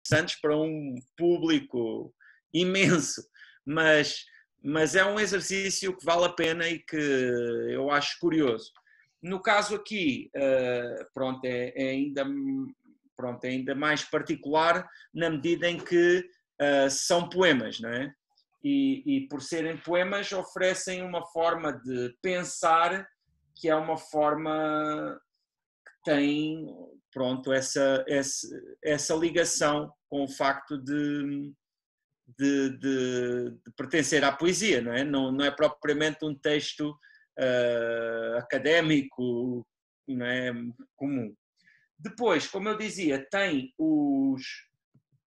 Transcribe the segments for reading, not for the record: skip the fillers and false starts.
interessantes para um público imenso, mas é um exercício que vale a pena e que eu acho curioso. No caso aqui, pronto, é ainda mais particular na medida em que são poemas, não é? E por serem poemas oferecem uma forma de pensar que é uma forma que tem, pronto, essa ligação com o facto de pertencer à poesia, não é? Não é propriamente um texto académico, não é, comum. Depois, como eu dizia, tem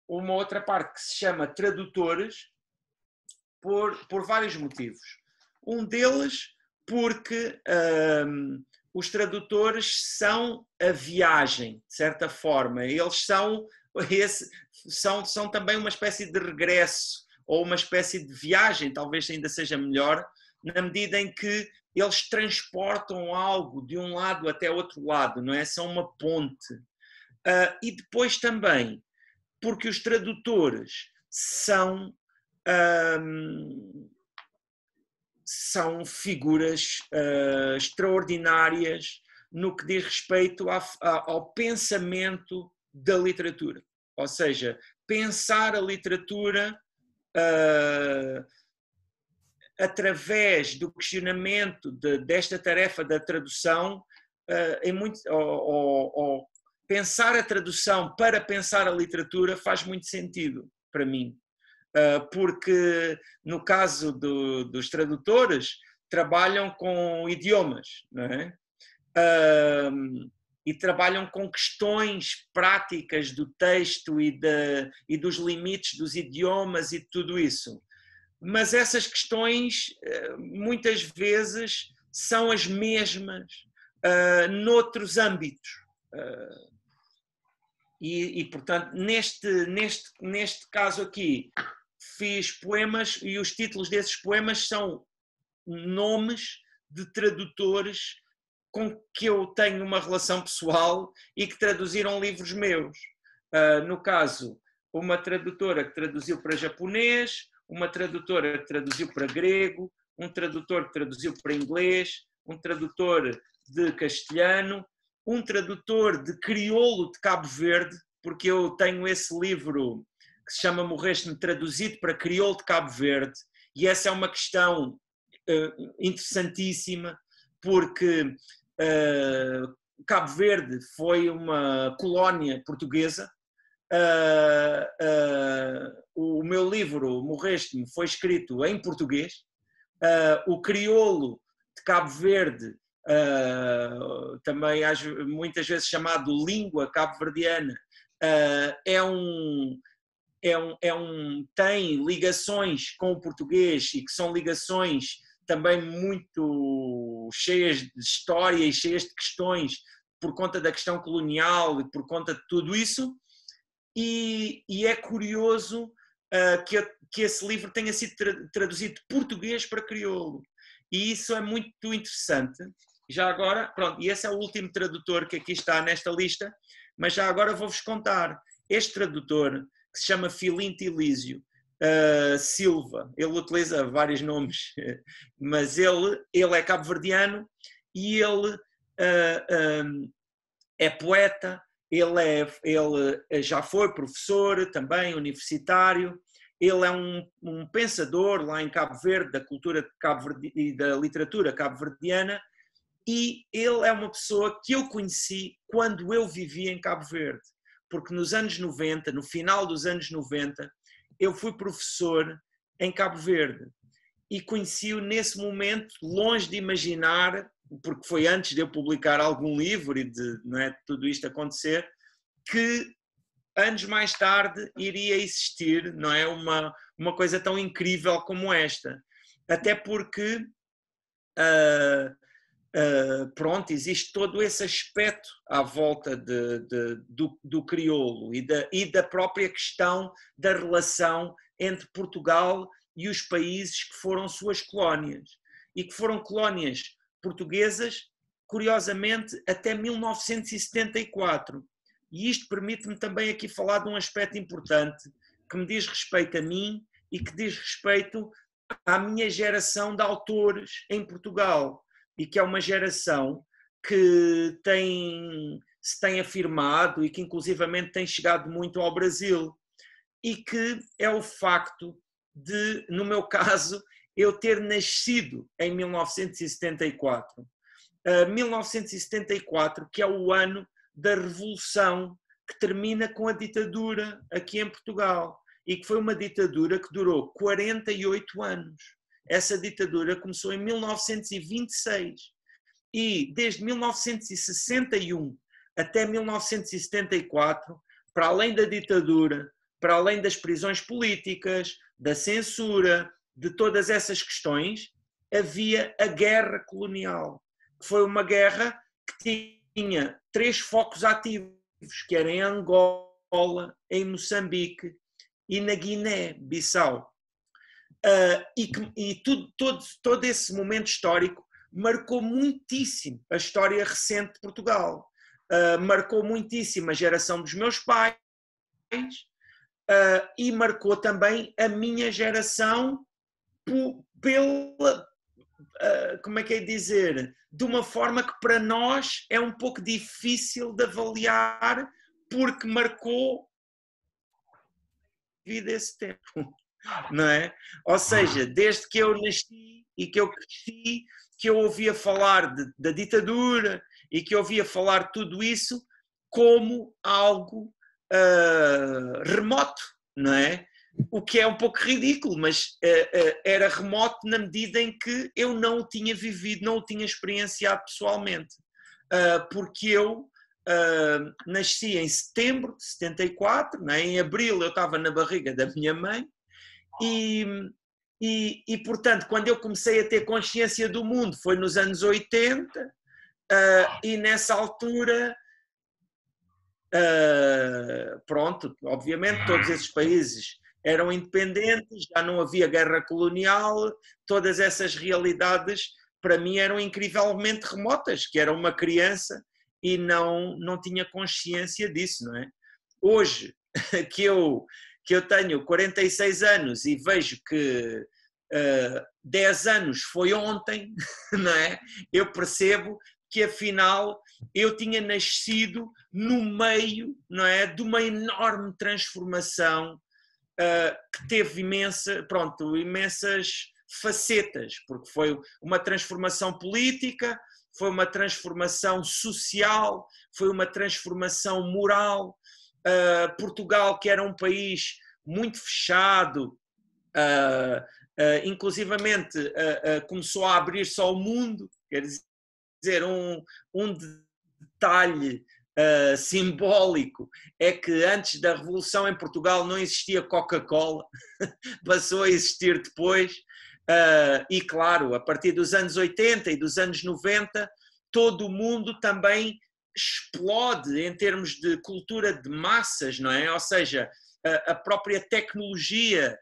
uma outra parte que se chama tradutores por vários motivos. Um deles porque os tradutores são a viagem, de certa forma. Eles são também uma espécie de regresso ou uma espécie de viagem, talvez ainda seja melhor, na medida em que eles transportam algo de um lado até outro lado, não é? São uma ponte. E depois também porque os tradutores são figuras extraordinárias no que diz respeito ao pensamento da literatura. Ou seja, pensar a literatura através do questionamento desta tarefa da tradução, ou pensar a tradução para pensar a literatura faz muito sentido para mim. Porque no caso dos tradutores trabalham com idiomas, não é? E trabalham com questões práticas do texto e dos limites dos idiomas e tudo isso. Mas essas questões muitas vezes são as mesmas noutros âmbitos. Portanto, neste caso aqui, fiz poemas e os títulos desses poemas são nomes de tradutores com que eu tenho uma relação pessoal e que traduziram livros meus. No caso, uma tradutora que traduziu para japonês, uma tradutora que traduziu para grego, um tradutor que traduziu para inglês, um tradutor de castelhano, um tradutor de crioulo de Cabo Verde, porque eu tenho esse livro que se chama Morreste-me, traduzido para crioulo de Cabo Verde, e essa é uma questão interessantíssima, porque Cabo Verde foi uma colónia portuguesa. O meu livro Morreste-me foi escrito em português. O crioulo de Cabo Verde, também muitas vezes chamado língua cabo-verdiana, tem ligações com o português e que são ligações também muito cheias de história e cheias de questões por conta da questão colonial e por conta de tudo isso. E é curioso que esse livro tenha sido traduzido de português para crioulo. E isso é muito interessante. Já agora, pronto, e esse é o último tradutor que aqui está nesta lista, mas já agora vou-vos contar. Este tradutor, que se chama Filinto Elísio Silva, ele utiliza vários nomes, mas ele é cabo-verdiano e ele é poeta, ele já foi professor também universitário, ele é um pensador lá em Cabo Verde, da cultura de Cabo Verde e da literatura cabo-verdiana, e ele é uma pessoa que eu conheci quando eu vivia em Cabo Verde, porque nos anos 90, no final dos anos 90, eu fui professor em Cabo Verde e conheci-o nesse momento, longe de imaginar, porque foi antes de eu publicar algum livro e de tudo isto acontecer, que anos mais tarde iria existir, não é, uma coisa tão incrível como esta. Até porque pronto, existe todo esse aspecto à volta do crioulo e da própria questão da relação entre Portugal e os países que foram suas colónias e que foram colónias portuguesas, curiosamente, até 1974, E isto permite-me também aqui falar de um aspecto importante que me diz respeito a mim e que diz respeito à minha geração de autores em Portugal, e que é uma geração que se tem afirmado e que inclusivamente tem chegado muito ao Brasil, e que é o facto de, no meu caso, eu ter nascido em 1974. 1974, que é o ano da Revolução, que termina com a ditadura aqui em Portugal, e que foi uma ditadura que durou 48 anos. Essa ditadura começou em 1926 e desde 1961 até 1974, para além da ditadura, para além das prisões políticas, da censura, de todas essas questões, havia a guerra colonial, que foi uma guerra que tinha 3 focos ativos, que era em Angola, em Moçambique e na Guiné-Bissau. E todo esse momento histórico marcou muitíssimo a história recente de Portugal. Marcou muitíssimo a geração dos meus pais e marcou também a minha geração pela, como é que é dizer, de uma forma que para nós é um pouco difícil de avaliar, porque marcou a vida esse tempo, não é? Ou seja, desde que eu nasci e que eu cresci, que eu ouvia falar da ditadura e que eu ouvia falar tudo isso como algo remoto, não é? O que é um pouco ridículo, mas era remoto na medida em que eu não o tinha vivido, não o tinha experienciado pessoalmente. Porque eu nasci em setembro de 74, não é? Em abril eu estava na barriga da minha mãe e, portanto, quando eu comecei a ter consciência do mundo foi nos anos 80 e nessa altura, pronto, obviamente todos esses países eram independentes, já não havia guerra colonial, todas essas realidades para mim eram incrivelmente remotas, que era uma criança e não tinha consciência disso, não é? Hoje, que eu tenho 46 anos e vejo que 10 anos foi ontem, não é? Eu percebo que afinal eu tinha nascido no meio, não é, de uma enorme transformação que teve imensas facetas, porque foi uma transformação política, foi uma transformação social, foi uma transformação moral. Portugal, que era um país muito fechado, inclusivamente começou a abrir-se ao mundo, quer dizer, um detalhe simbólico é que antes da Revolução em Portugal não existia Coca-Cola, passou a existir depois, e claro, a partir dos anos 80 e dos anos 90, todo o mundo também explode em termos de cultura de massas, não é? Ou seja, a própria tecnologia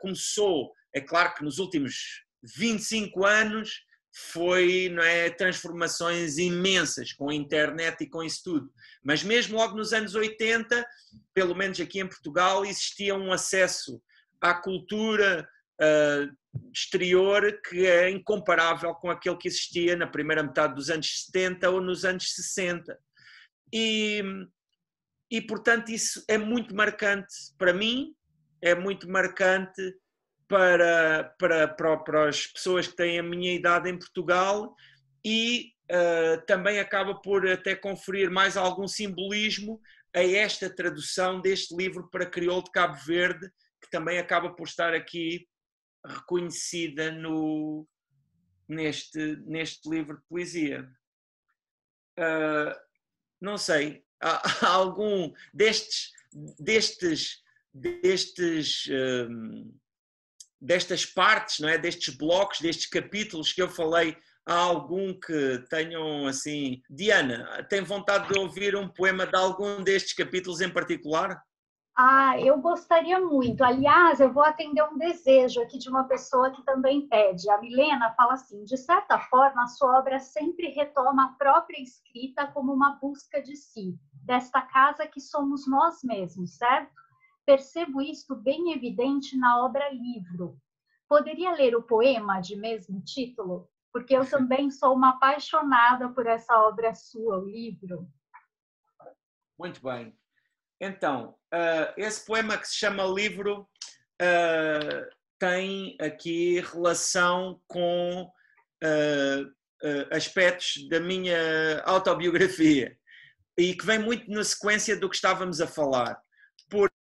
começou, é claro que nos últimos 25 anos foi, não é, transformações imensas com a internet e com isso tudo, mas mesmo logo nos anos 80, pelo menos aqui em Portugal, existia um acesso à cultura exterior que é incomparável com aquele que existia na primeira metade dos anos 70 ou nos anos 60 e portanto isso é muito marcante para mim, é muito marcante para as pessoas que têm a minha idade em Portugal e também acaba por até conferir mais algum simbolismo a esta tradução deste livro para crioulo de Cabo Verde, que também acaba por estar aqui reconhecida neste livro de poesia. Não sei, há algum destas partes, não é? Destes blocos, destes capítulos que eu falei, há algum que tenham assim... Diana, tem vontade de ouvir um poema de algum destes capítulos em particular? Eu gostaria muito. Aliás, eu vou atender um desejo aqui de uma pessoa que também pede. A Milena fala assim: de certa forma, a sua obra sempre retoma a própria escrita como uma busca de si. desta casa que somos nós mesmos, certo? Percebo isto bem evidente na obra Livro. Poderia ler o poema de mesmo título? Porque eu também sou uma apaixonada por essa obra sua, o Livro. Muito bem. Então, esse poema que se chama Livro tem aqui relação com aspectos da minha autobiografia e que vem muito na sequência do que estávamos a falar,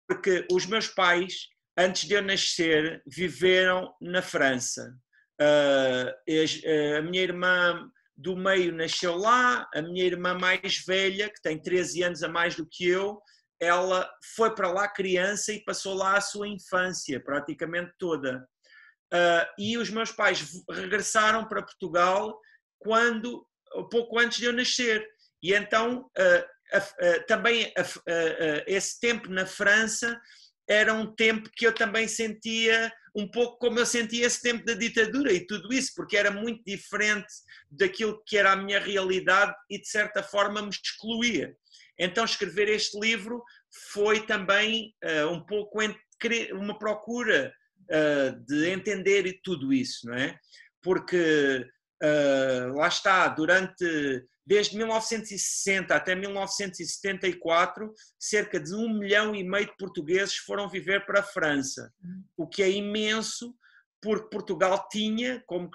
porque os meus pais, antes de eu nascer, viveram na França. A minha irmã do meio nasceu lá, a minha irmã mais velha, que tem 13 anos a mais do que eu, ela foi para lá criança e passou lá a sua infância, praticamente toda. E os meus pais regressaram para Portugal pouco antes de eu nascer. E então, também esse tempo na França era um tempo que eu também sentia um pouco como eu sentia esse tempo da ditadura e tudo isso, porque era muito diferente daquilo que era a minha realidade e de certa forma me excluía. Então escrever este livro foi também um pouco uma procura de entender tudo isso, não é? Porque lá está, desde 1960 até 1974, cerca de 1,5 milhão de portugueses foram viver para a França, o que é imenso, porque Portugal tinha, como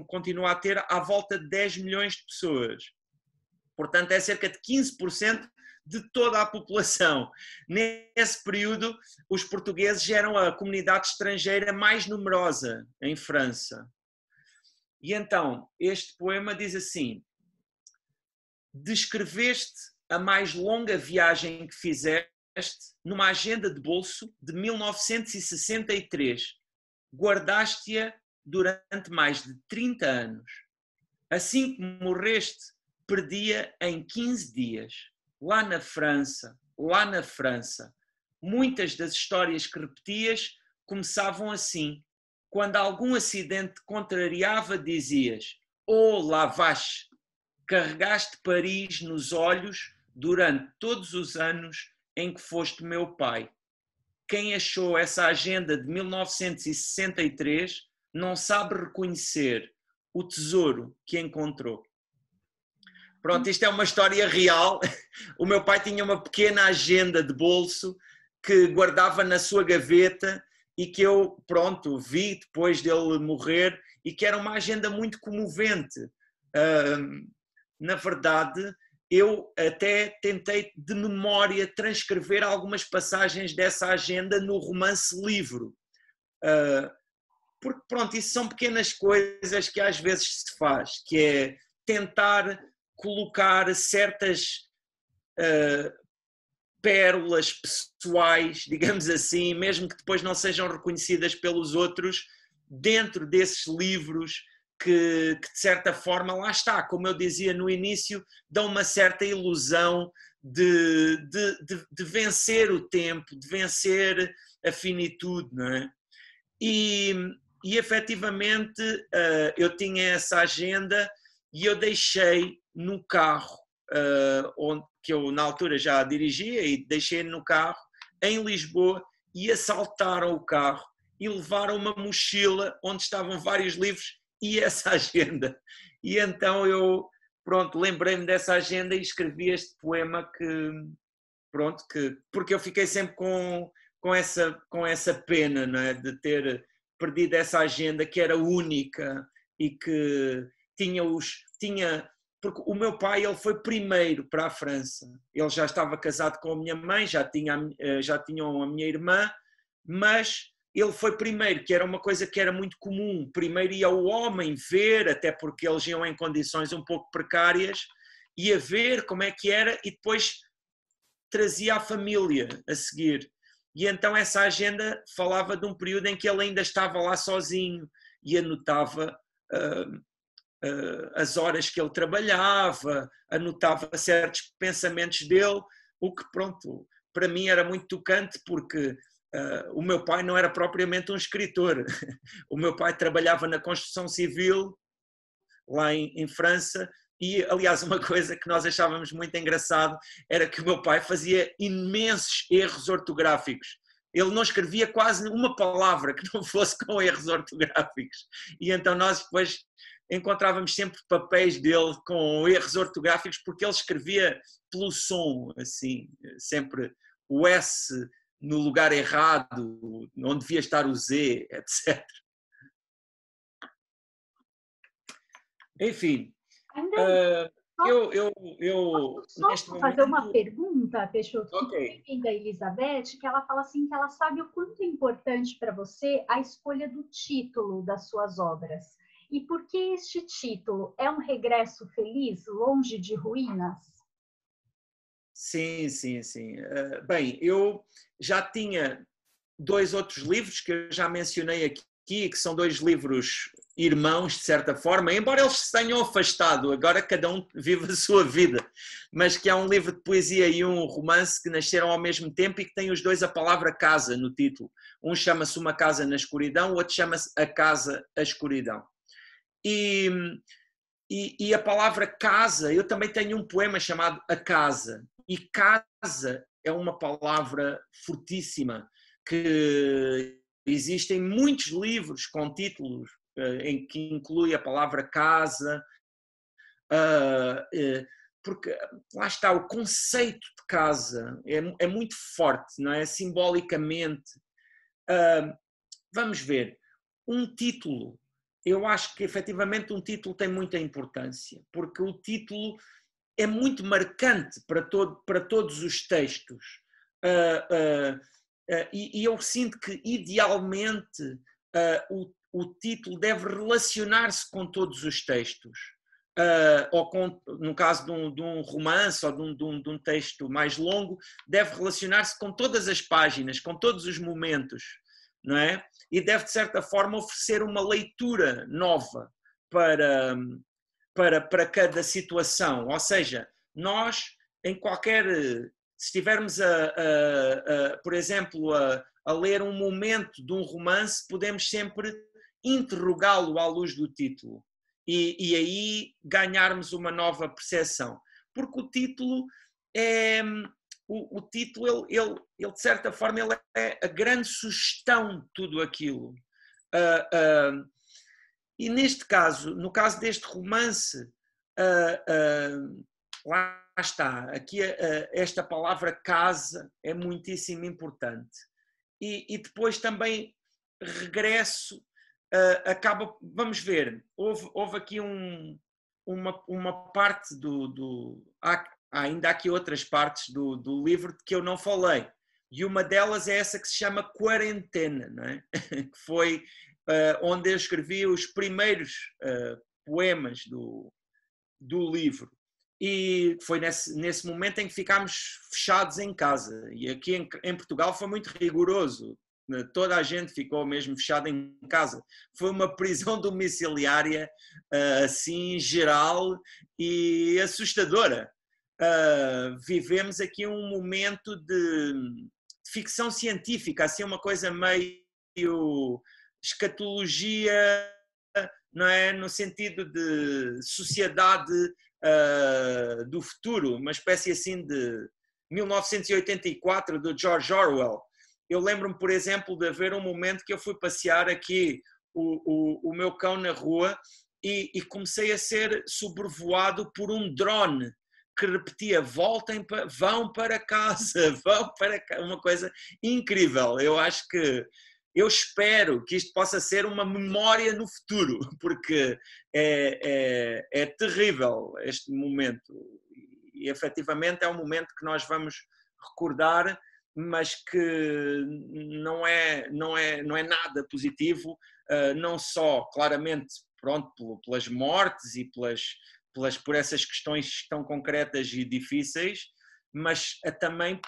continua a ter, à volta de 10 milhões de pessoas. Portanto, é cerca de 15% de toda a população. Nesse período, os portugueses eram a comunidade estrangeira mais numerosa em França. E então, este poema diz assim: descreveste a mais longa viagem que fizeste numa agenda de bolso de 1963. Guardaste-a durante mais de 30 anos. Assim que morreste, perdi-a em 15 dias. Lá na França. Muitas das histórias que repetias começavam assim. Quando algum acidente contrariava, dizias: oh, la vache! Carregaste Paris nos olhos durante todos os anos em que foste meu pai. Quem achou essa agenda de 1963 não sabe reconhecer o tesouro que encontrou. Pronto, isto é uma história real. O meu pai tinha uma pequena agenda de bolso que guardava na sua gaveta e que eu, pronto, vi depois dele morrer e que era uma agenda muito comovente. Na verdade, eu até tentei de memória transcrever algumas passagens dessa agenda no romance Livro. Porque, pronto, isso são pequenas coisas que às vezes se faz, que é tentar colocar certas pérolas pessoais, digamos assim, mesmo que depois não sejam reconhecidas pelos outros, dentro desses livros que de certa forma, lá está, como eu dizia no início, dão uma certa ilusão de vencer o tempo, de vencer a finitude, não é? E efetivamente eu tinha essa agenda e eu deixei no carro, que eu na altura já dirigia, e deixei no carro em Lisboa, e assaltaram o carro e levaram uma mochila onde estavam vários livros e essa agenda. E então eu, pronto, lembrei-me dessa agenda e escrevi este poema porque eu fiquei sempre com essa pena, não é? De ter perdido essa agenda que era única e que tinha porque o meu pai, ele foi primeiro para a França. Ele já estava casado com a minha mãe, já tinham a minha irmã, mas ele foi primeiro, que era uma coisa que era muito comum. Primeiro ia o homem ver, até porque eles iam em condições um pouco precárias, ia ver como é que era e depois trazia a família a seguir. E então essa agenda falava de um período em que ele ainda estava lá sozinho e anotava as horas que ele trabalhava, anotava certos pensamentos dele, o que, pronto, para mim era muito tocante, porque o meu pai não era propriamente um escritor. O meu pai trabalhava na construção civil, lá em França, E, aliás, uma coisa que nós achávamos muito engraçado era que o meu pai fazia imensos erros ortográficos. Ele não escrevia quase uma palavra que não fosse com erros ortográficos. E então nós depois encontrávamos sempre papéis dele com erros ortográficos, porque ele escrevia pelo som, assim, sempre o S no lugar errado, onde devia estar o Z, etc. Enfim, Só neste fazer uma momento... pergunta, Peixoto, que Ok. vem da Elizabeth, que ela fala assim que ela sabe o quanto é importante para você a escolha do título das suas obras. E por que este título? É um regresso feliz, longe de ruínas? Sim, sim, sim. Bem, eu já tinha 2 outros livros que eu já mencionei aqui, que são 2 livros irmãos, de certa forma, embora eles se tenham afastado, agora cada um vive a sua vida, mas que há um livro de poesia e um romance que nasceram ao mesmo tempo e que têm os 2 a palavra casa no título. Um chama-se Uma Casa na Escuridão, o outro chama-se A Casa, a Escuridão. E a palavra casa, eu também tenho um poema chamado A Casa, e casa é uma palavra fortíssima, que existem muitos livros com títulos em que inclui a palavra casa, porque lá está, o conceito de casa é muito forte, não é? Simbolicamente. Vamos ver, um título, eu acho que efetivamente um título tem muita importância, porque o título é muito marcante para todos os textos. E eu sinto que, idealmente, o título deve relacionar-se com todos os textos. Ou no caso de um romance ou de um texto mais longo, deve relacionar-se com todas as páginas, com todos os momentos, não é? E deve, de certa forma, oferecer uma leitura nova para cada situação. Ou seja, nós, em qualquer... Se estivermos, por exemplo, a ler um momento de um romance, podemos sempre interrogá-lo à luz do título e aí ganharmos uma nova percepção. Porque o título é... O título, ele, de certa forma, ele é a grande sugestão de tudo aquilo. E neste caso, no caso deste romance, lá está, aqui esta palavra casa é muitíssimo importante. E depois também regresso, acaba, vamos ver, houve aqui uma parte ainda há aqui outras partes do livro que eu não falei, e uma delas é essa que se chama Quarentena, não é? Que foi onde eu escrevi os primeiros poemas do livro. E foi nesse momento em que ficámos fechados em casa. E aqui em Portugal foi muito rigoroso. Toda a gente ficou mesmo fechada em casa. Foi uma prisão domiciliária, assim, geral e assustadora. Vivemos aqui um momento de ficção científica, assim, uma coisa meio escatologia, não é? No sentido de sociedade do futuro, uma espécie assim de 1984 do George Orwell. Eu lembro-me, por exemplo, de haver um momento que eu fui passear aqui o meu cão na rua e comecei a ser sobrevoado por um drone que repetia: vão para casa, vão para casa. Uma coisa incrível. Eu espero que isto possa ser uma memória no futuro, porque é terrível este momento. E efetivamente é um momento que nós vamos recordar, mas que não é nada positivo, não só, claramente, pronto, pelas mortes e por essas questões tão concretas e difíceis, mas também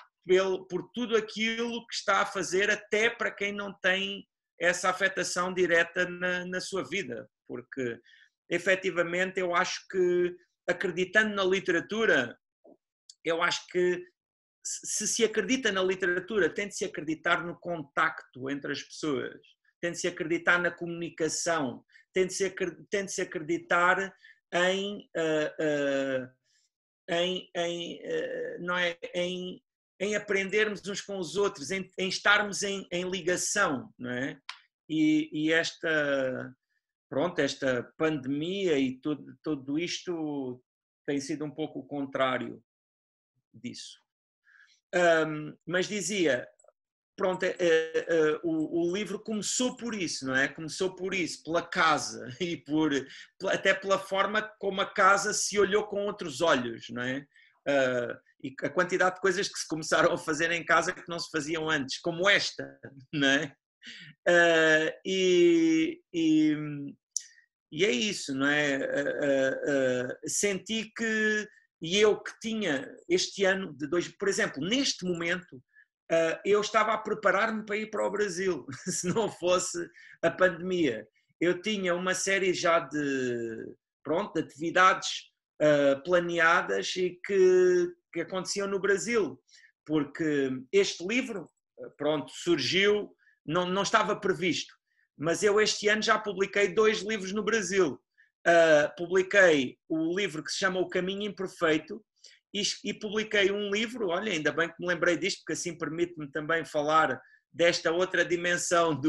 por tudo aquilo que está a fazer até para quem não tem essa afetação direta na sua vida, porque efetivamente eu acho que, acreditando na literatura, eu acho que se acredita na literatura, tem de se acreditar no contacto entre as pessoas, tem de se acreditar na comunicação, tem de se acreditar em, não é, em aprendermos uns com os outros, em estarmos em ligação, não é? E esta pandemia e tudo isto tem sido um pouco o contrário disso. Mas dizia, pronto, o livro começou por isso, não é? Começou por isso, pela casa e até pela forma como a casa se olhou com outros olhos, não é? E a quantidade de coisas que se começaram a fazer em casa que não se faziam antes, como esta, não é? E é isso, não é? Senti que, e eu que tinha este ano por exemplo, neste momento, eu estava a preparar-me para ir para o Brasil, se não fosse a pandemia. Eu tinha uma série já de atividades planeadas e que aconteciam no Brasil, porque este livro, surgiu, não estava previsto, mas eu este ano já publiquei 2 livros no Brasil. Publiquei o livro que se chama O Caminho Imperfeito e publiquei um livro, olha, ainda bem que me lembrei disto, porque assim permite-me também falar desta outra dimensão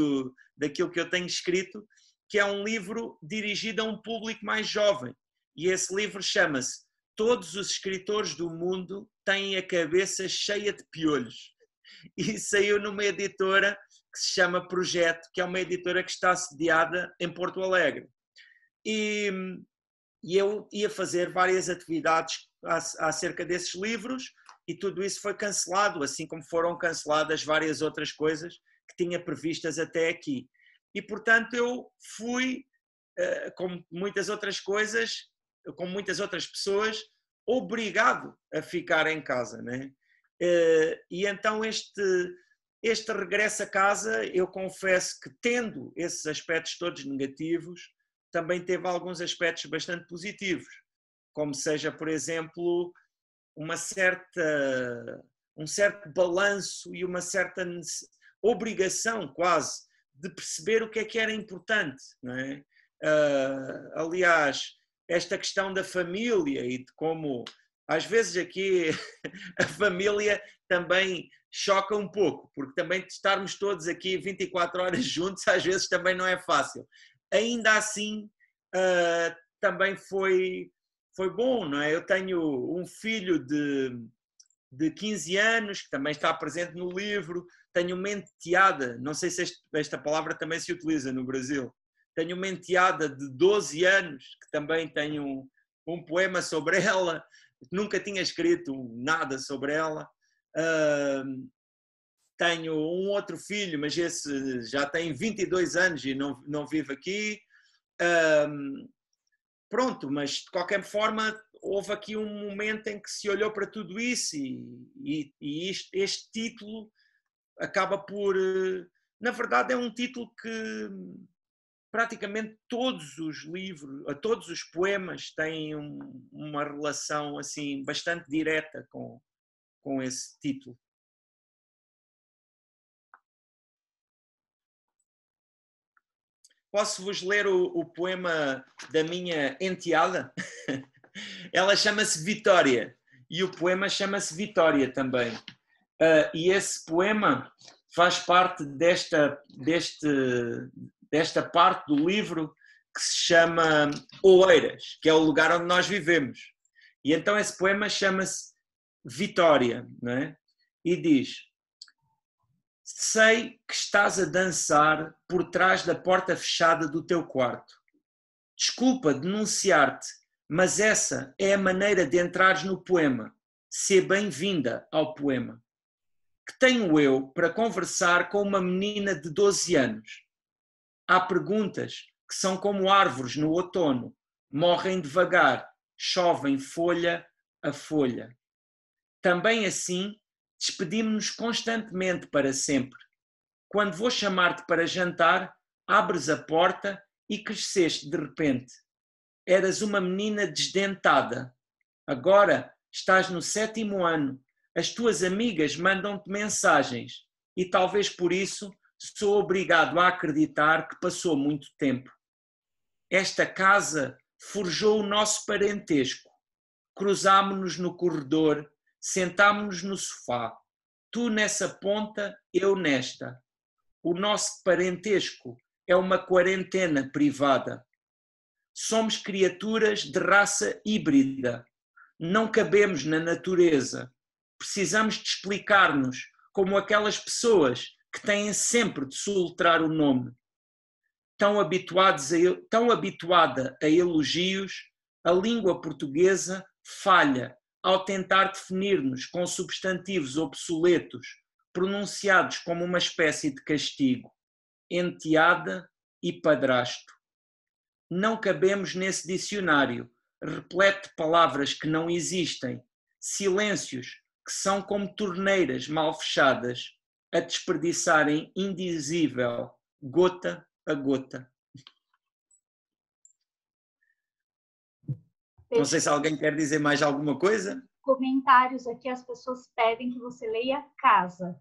daquilo que eu tenho escrito, que é um livro dirigido a um público mais jovem. E esse livro chama-se Todos os Escritores do Mundo Têm a Cabeça Cheia de Piolhos. E saiu numa editora que se chama Projeto, que é uma editora que está sediada em Porto Alegre. E eu ia fazer várias atividades acerca desses livros e tudo isso foi cancelado, assim como foram canceladas várias outras coisas que tinha previstas até aqui. E, portanto, eu fui, como muitas outras coisas, como muitas outras pessoas, obrigado a ficar em casa, né? E então este regresso a casa, eu confesso que, tendo esses aspectos todos negativos, também teve alguns aspectos bastante positivos, como seja, por exemplo, um certo balanço e uma certa obrigação quase de perceber o que era importante, não é? Aliás, esta questão da família e de como, às vezes aqui, a família também choca um pouco, porque também estarmos todos aqui 24 horas juntos às vezes também não é fácil. Ainda assim, também foi bom, não é? Eu tenho um filho de 15 anos, que também está presente no livro, tenho uma enteada, não sei se esta palavra também se utiliza no Brasil, tenho uma enteada de 12 anos, que também tem um poema sobre ela, nunca tinha escrito nada sobre ela. Tenho um outro filho, mas esse já tem 22 anos e não vive aqui. Pronto, mas de qualquer forma houve aqui um momento em que se olhou para tudo isso e este título acaba por... Na verdade é um título que praticamente todos os livros, todos os poemas têm uma relação assim bastante direta com esse título. Posso-vos ler o poema da minha enteada? Ela chama-se Vitória e o poema chama-se Vitória também. E esse poema faz parte desta parte do livro que se chama Oeiras, que é o lugar onde nós vivemos. E então esse poema chama-se Vitória, não é? E diz: sei que estás a dançar por trás da porta fechada do teu quarto. Desculpa denunciar-te, mas essa é a maneira de entrares no poema. Seja bem-vinda ao poema. Que tenho eu para conversar com uma menina de 12 anos? Há perguntas que são como árvores no outono, morrem devagar, chovem folha a folha. Também assim, despedimos-nos constantemente para sempre. Quando vou chamar-te para jantar, abres a porta e cresceste de repente. Eras uma menina desdentada. Agora estás no 7º ano. As tuas amigas mandam-te mensagens e talvez por isso sou obrigado a acreditar que passou muito tempo. Esta casa forjou o nosso parentesco. Cruzámo-nos no corredor, sentámo-nos no sofá. Tu nessa ponta, eu nesta. O nosso parentesco é uma quarentena privada. Somos criaturas de raça híbrida. Não cabemos na natureza. Precisamos de explicar-nos como aquelas pessoas que têm sempre de soletrar o nome. Tão habituada a elogios, a língua portuguesa falha ao tentar definir-nos com substantivos obsoletos, pronunciados como uma espécie de castigo, enteada e padrasto. Não cabemos nesse dicionário, repleto de palavras que não existem, silêncios que são como torneiras mal fechadas, a desperdiçarem indizível, gota a gota. Não sei se alguém quer dizer mais alguma coisa. Comentários aqui, as pessoas pedem que você leia Casa.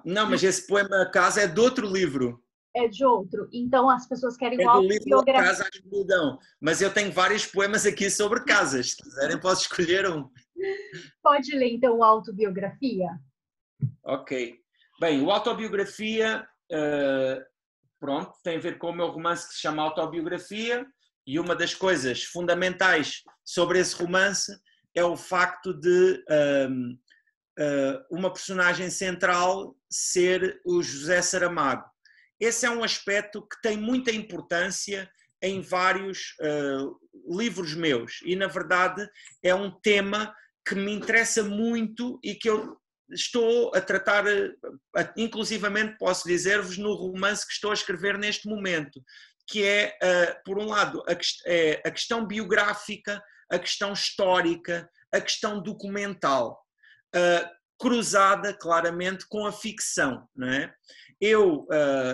Não, mas esse poema Casa é de outro livro. É de outro. Então as pessoas querem o autobiografia. Casa à Escuridão. Mas eu tenho vários poemas aqui sobre casas. Se quiserem, posso escolher um. Pode ler, então, o Autobiografia. Ok. Bem, o Autobiografia, pronto, tem a ver com o meu romance que se chama Autobiografia, e uma das coisas fundamentais sobre esse romance é o facto de uma personagem central ser o José Saramago. Esse é um aspecto que tem muita importância em vários livros meus e, na verdade, é um tema que me interessa muito e que eu estou a tratar, inclusivamente posso dizer-vos, no romance que estou a escrever neste momento, que é, por um lado, a questão biográfica, a questão histórica, a questão documental, cruzada claramente com a ficção, não é? Eu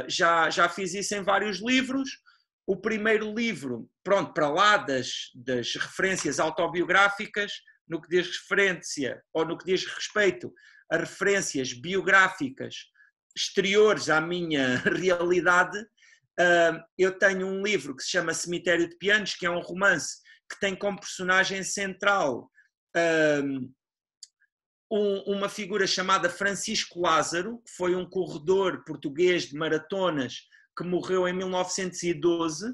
já fiz isso em vários livros. O primeiro livro, pronto, para lá das referências autobiográficas, no que diz referência, ou no que diz respeito a referências biográficas exteriores à minha realidade, eu tenho um livro que se chama Cemitério de Pianos, que é um romance que tem como personagem central uma figura chamada Francisco Lázaro, que foi um corredor português de maratonas que morreu em 1912.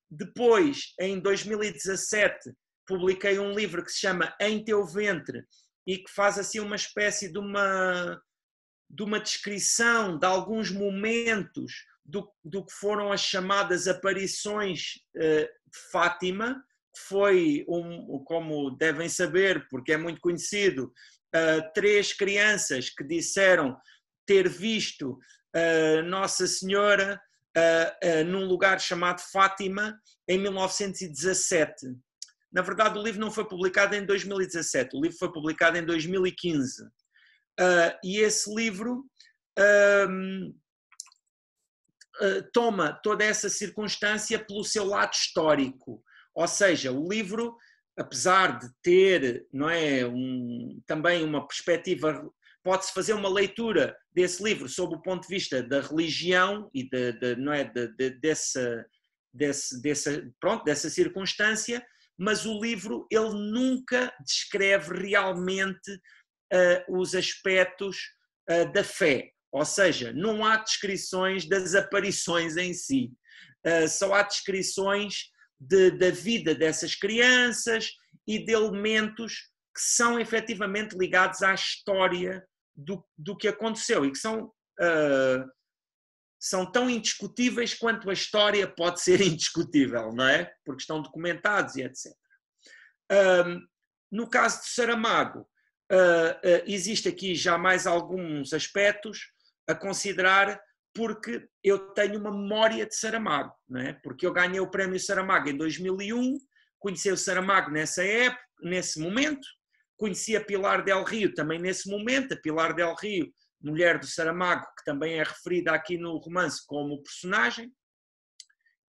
Depois, em 2017, publiquei um livro que se chama Em Teu Ventre e que faz assim uma espécie de uma descrição de alguns momentos do que foram as chamadas aparições de Fátima, que foi, como devem saber, porque é muito conhecido, 3 crianças que disseram ter visto Nossa Senhora num lugar chamado Fátima em 1917. Na verdade, o livro não foi publicado em 2017, o livro foi publicado em 2015. E esse livro toma toda essa circunstância pelo seu lado histórico. Ou seja, o livro, apesar de ter, não é, também uma perspectiva, pode-se fazer uma leitura desse livro sob o ponto de vista da religião e não é, dessa circunstância, mas o livro ele nunca descreve realmente os aspectos da fé, ou seja, não há descrições das aparições em si, só há descrições da vida dessas crianças e de elementos que são efetivamente ligados à história do que aconteceu e que são tão indiscutíveis quanto a história pode ser indiscutível, não é? Porque estão documentados e etc. No caso de Saramago, existe aqui já mais alguns aspectos a considerar, porque eu tenho uma memória de Saramago, não é? Porque eu ganhei o prémio Saramago em 2001, conheci o Saramago nessa época, nesse momento, conheci a Pilar del Rio também nesse momento, a Pilar del Rio, mulher do Saramago, que também é referida aqui no romance como personagem,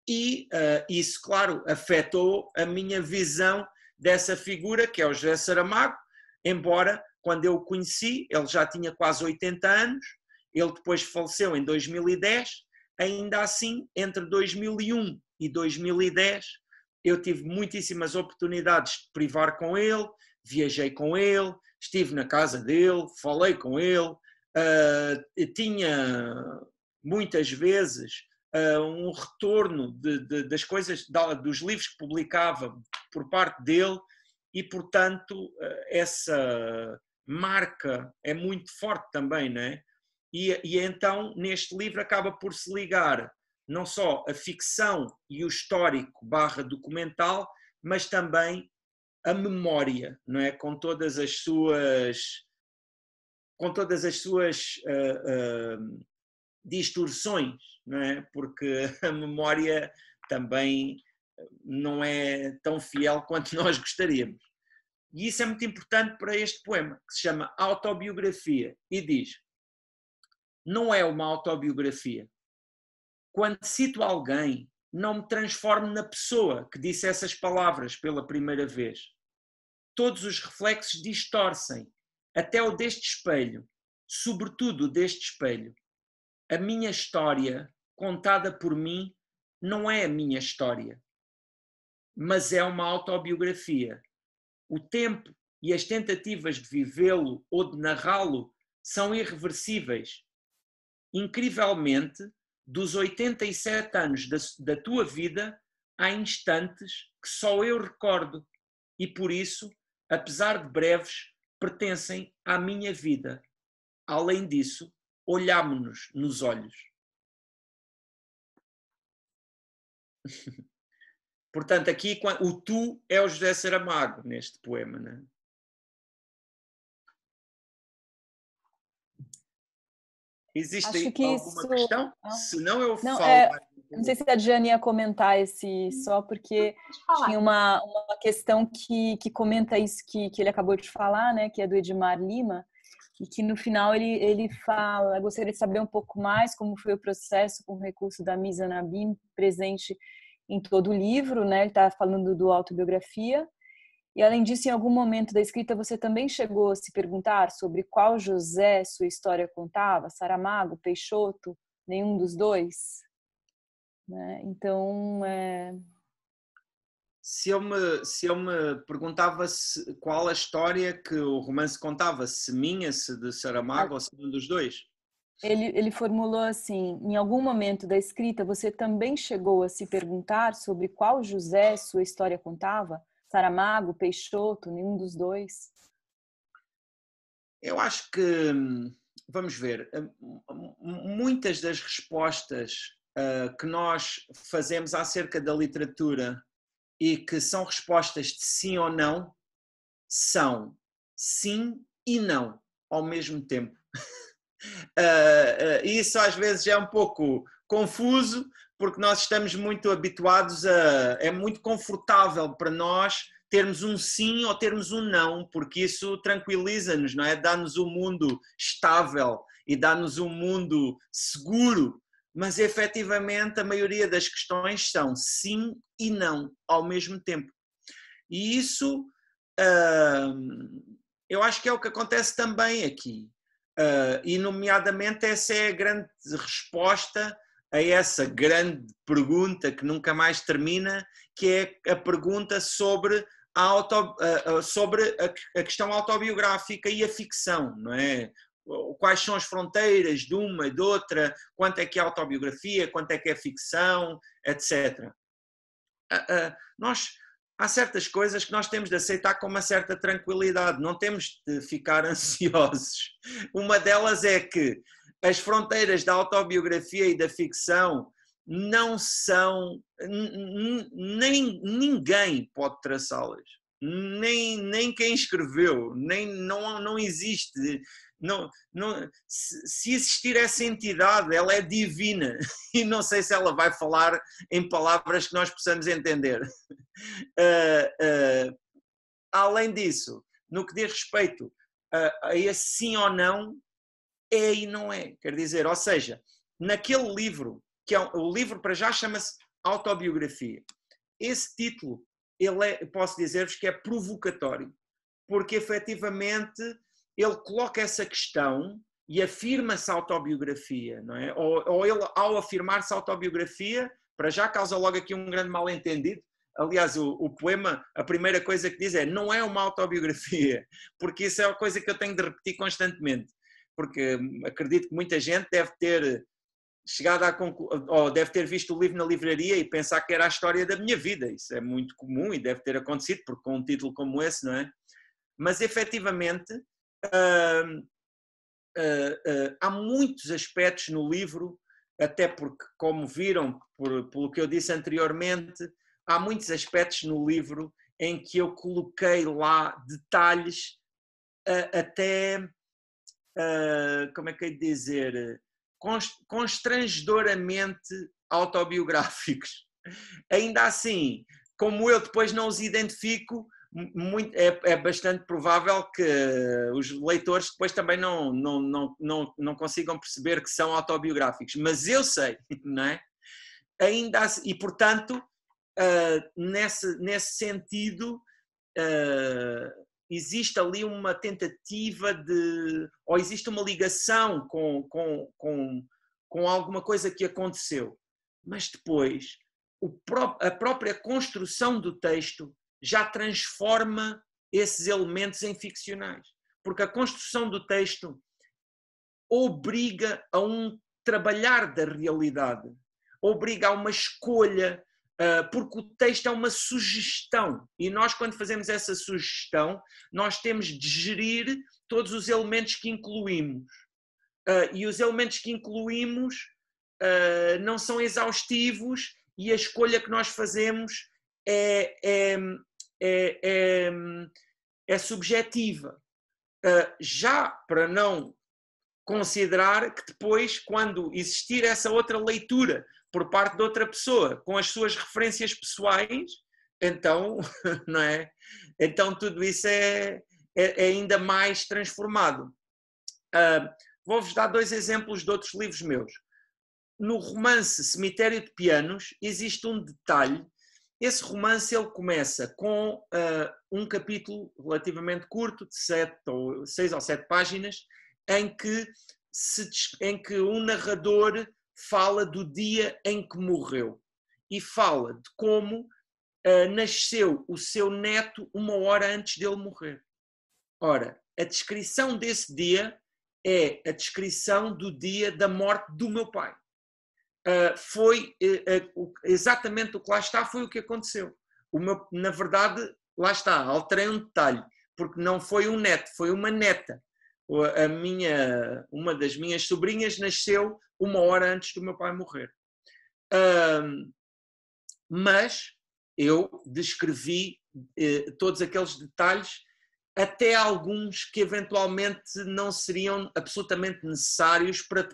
e isso, claro, afetou a minha visão dessa figura, que é o José Saramago, embora, quando eu o conheci, ele já tinha quase 80 anos, ele depois faleceu em 2010, ainda assim, entre 2001 e 2010. Eu tive muitíssimas oportunidades de privar com ele, viajei com ele, estive na casa dele, falei com ele, tinha muitas vezes um retorno das coisas, dos livros que publicava por parte dele, e portanto essa marca é muito forte também, não é? E então neste livro acaba por se ligar não só a ficção e o histórico / documental, mas também a memória, não é? Com todas as suas distorções, não é? Porque a memória também não é tão fiel quanto nós gostaríamos. E isso é muito importante para este poema, que se chama Autobiografia, e diz: não é uma autobiografia. Quando cito alguém, não me transformo na pessoa que disse essas palavras pela primeira vez. Todos os reflexos distorcem, até o deste espelho, sobretudo o deste espelho. A minha história, contada por mim, não é a minha história, mas é uma autobiografia. O tempo e as tentativas de vivê-lo ou de narrá-lo são irreversíveis. Incrivelmente, dos 87 anos da tua vida, há instantes que só eu recordo e, por isso, apesar de breves, pertencem à minha vida. Além disso, olhámo-nos nos olhos. Portanto, aqui o tu é o José Saramago neste poema, não é? Existe alguma questão? Se não, eu falo mais. Não sei se a Diane ia comentar esse só, porque tinha uma questão que comenta isso que ele acabou de falar, né, que é do Edmar Lima, e que no final ele fala: gostaria de saber um pouco mais como foi o processo com o recurso da Misa Nabim presente em todo o livro, né? Ele está falando do autobiografia. E além disso, em algum momento da escrita, você também chegou a se perguntar sobre qual José sua história contava? Saramago, Peixoto, nenhum dos dois? Né? Então, Se eu me perguntava qual a história que o romance contava, se minha, se de Saramago ou se um dos dois? Ele formulou assim: em algum momento da escrita, você também chegou a se perguntar sobre qual José sua história contava? Saramago, Peixoto, nenhum dos dois? Eu acho que, vamos ver, muitas das respostas que nós fazemos acerca da literatura e que são respostas de sim ou não, são sim e não ao mesmo tempo. Isso às vezes é um pouco confuso, porque nós estamos muito habituados é muito confortável para nós termos um sim ou termos um não, porque isso tranquiliza-nos, não é? Dá-nos um mundo estável e dá-nos um mundo seguro, mas efetivamente a maioria das questões são sim e não ao mesmo tempo. E isso eu acho que é o que acontece também aqui. E nomeadamente essa é a grande resposta a essa grande pergunta que nunca mais termina, que é a pergunta sobre a questão autobiográfica e a ficção, não é? Quais são as fronteiras de uma e de outra, quanto é que é autobiografia, quanto é que é ficção, etc. Há certas coisas que nós temos de aceitar com uma certa tranquilidade, não temos de ficar ansiosos. Uma delas é que as fronteiras da autobiografia e da ficção não são, nem ninguém pode traçá-las, nem quem escreveu, não existe. Se existir essa entidade, ela é divina e não sei se ela vai falar em palavras que nós possamos entender. Além disso, no que diz respeito a esse sim ou não, é e não é, quer dizer, ou seja, naquele livro, que é o livro para já chama-se Autobiografia, esse título, posso dizer-vos que é provocatório, porque efetivamente ele coloca essa questão e afirma-se autobiografia, não é? Ou ele, ao afirmar-se autobiografia, para já causa logo aqui um grande mal-entendido. Aliás, o poema, a primeira coisa que diz é não é uma autobiografia, porque isso é uma coisa que eu tenho de repetir constantemente, porque acredito que muita gente deve ter chegado à conclusão, ou deve ter visto o livro na livraria e pensar que era a história da minha vida. Isso é muito comum e deve ter acontecido, porque com um título como esse, não é? Mas, efetivamente, há muitos aspectos no livro, até porque, como viram, pelo que eu disse anteriormente, há muitos aspectos no livro em que eu coloquei lá detalhes até, como é que é de dizer, constrangedoramente autobiográficos. Ainda assim, como eu depois não os identifico, é bastante provável que os leitores depois também não consigam perceber que são autobiográficos, mas eu sei, não é? Ainda assim, e portanto, nesse sentido, existe ali uma tentativa ou existe uma ligação com alguma coisa que aconteceu, mas depois a própria construção do texto já transforma esses elementos em ficcionais, porque a construção do texto obriga a um trabalhar da realidade, obriga a uma escolha, porque o texto é uma sugestão e nós, quando fazemos essa sugestão, nós temos de gerir todos os elementos que incluímos, e os elementos que incluímos não são exaustivos e a escolha que nós fazemos é subjetiva, já para não considerar que depois, quando existir essa outra leitura por parte de outra pessoa, com as suas referências pessoais, então, não é? Então tudo isso é ainda mais transformado. Vou-vos dar 2 exemplos de outros livros meus. No romance Cemitério de Pianos, existe um detalhe. Esse romance ele começa com um capítulo relativamente curto, de 6 ou 7 páginas, em que um narrador fala do dia em que morreu e fala de como nasceu o seu neto 1 hora antes dele morrer. Ora, a descrição desse dia é a descrição do dia da morte do meu pai. Foi exatamente o que lá está, foi o que aconteceu. Na verdade, lá está, alterei um detalhe, porque não foi um neto, foi uma neta. Uma das minhas sobrinhas nasceu 1 hora antes do meu pai morrer. Mas eu descrevi todos aqueles detalhes, até alguns que eventualmente não seriam absolutamente necessários para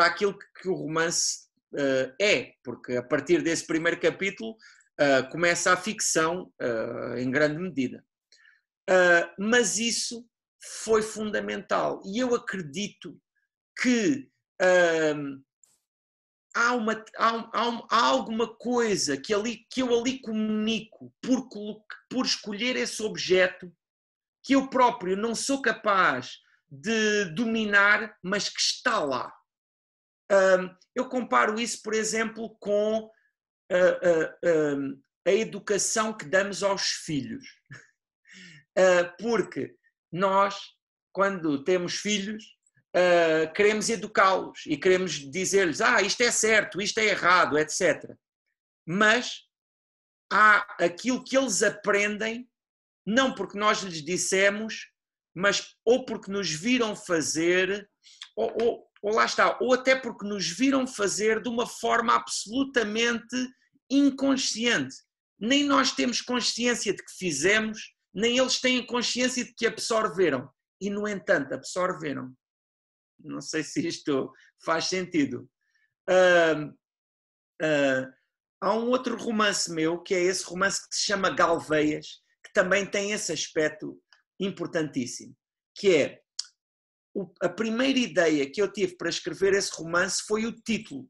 aquilo que o romance é, porque a partir desse primeiro capítulo começa a ficção em grande medida. Mas isso foi fundamental e eu acredito que há alguma coisa que eu ali comunico por escolher esse objeto que eu próprio não sou capaz de dominar, mas que está lá. Eu comparo isso, por exemplo, com a educação que damos aos filhos. Porque nós, quando temos filhos, queremos educá-los e queremos dizer-lhes isto é certo, isto é errado, etc. Mas há aquilo que eles aprendem, não porque nós lhes dissemos, mas ou porque nos viram fazer, ou lá está, ou até porque nos viram fazer de uma forma absolutamente inconsciente. Nem nós temos consciência de que fizemos, nem eles têm consciência de que absorveram. E, no entanto, absorveram. Não sei se isto faz sentido. Há um outro romance meu, que é esse romance que se chama Galveias, que também tem esse aspecto importantíssimo, que é a primeira ideia que eu tive para escrever esse romance foi o título,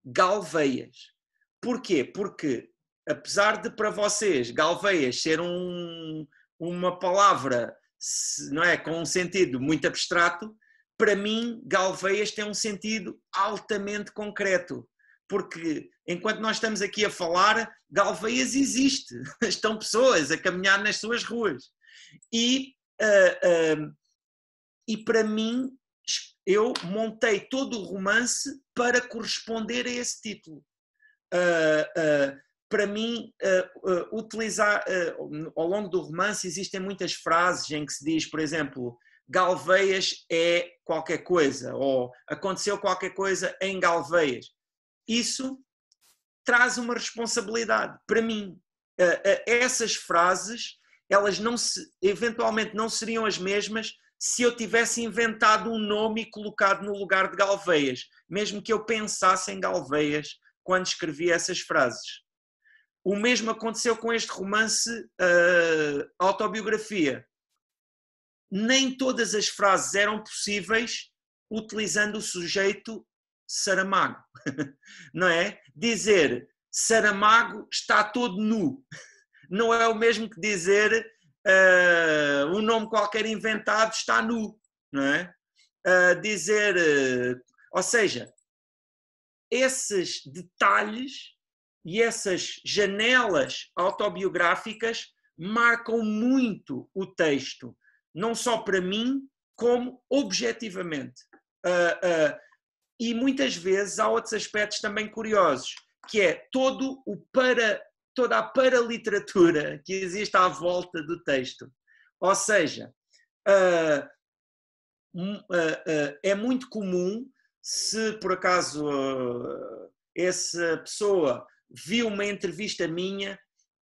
Galveias. Porquê? Porque, apesar de para vocês Galveias ser uma palavra, não é, com um sentido muito abstrato, para mim Galveias tem um sentido altamente concreto, porque enquanto nós estamos aqui a falar, Galveias existe, estão pessoas a caminhar nas suas ruas. E para mim, eu montei todo o romance para corresponder a esse título. Para mim, utilizar, ao longo do romance existem muitas frases em que se diz, por exemplo, Galveias é qualquer coisa, ou aconteceu qualquer coisa em Galveias. Isso traz uma responsabilidade para mim. Essas frases, elas eventualmente não seriam as mesmas se eu tivesse inventado um nome e colocado no lugar de Galveias, mesmo que eu pensasse em Galveias quando escrevi essas frases. O mesmo aconteceu com este romance autobiografia. Nem todas as frases eram possíveis utilizando o sujeito Saramago, não é? Dizer Saramago está todo nu não é o mesmo que dizer um nome qualquer inventado está nu, não é? Ou seja, esses detalhes e essas janelas autobiográficas marcam muito o texto, não só para mim, como objetivamente. E muitas vezes há outros aspectos também curiosos, que é toda a paraliteratura que existe à volta do texto. Ou seja, é muito comum, se por acaso essa pessoa viu uma entrevista minha,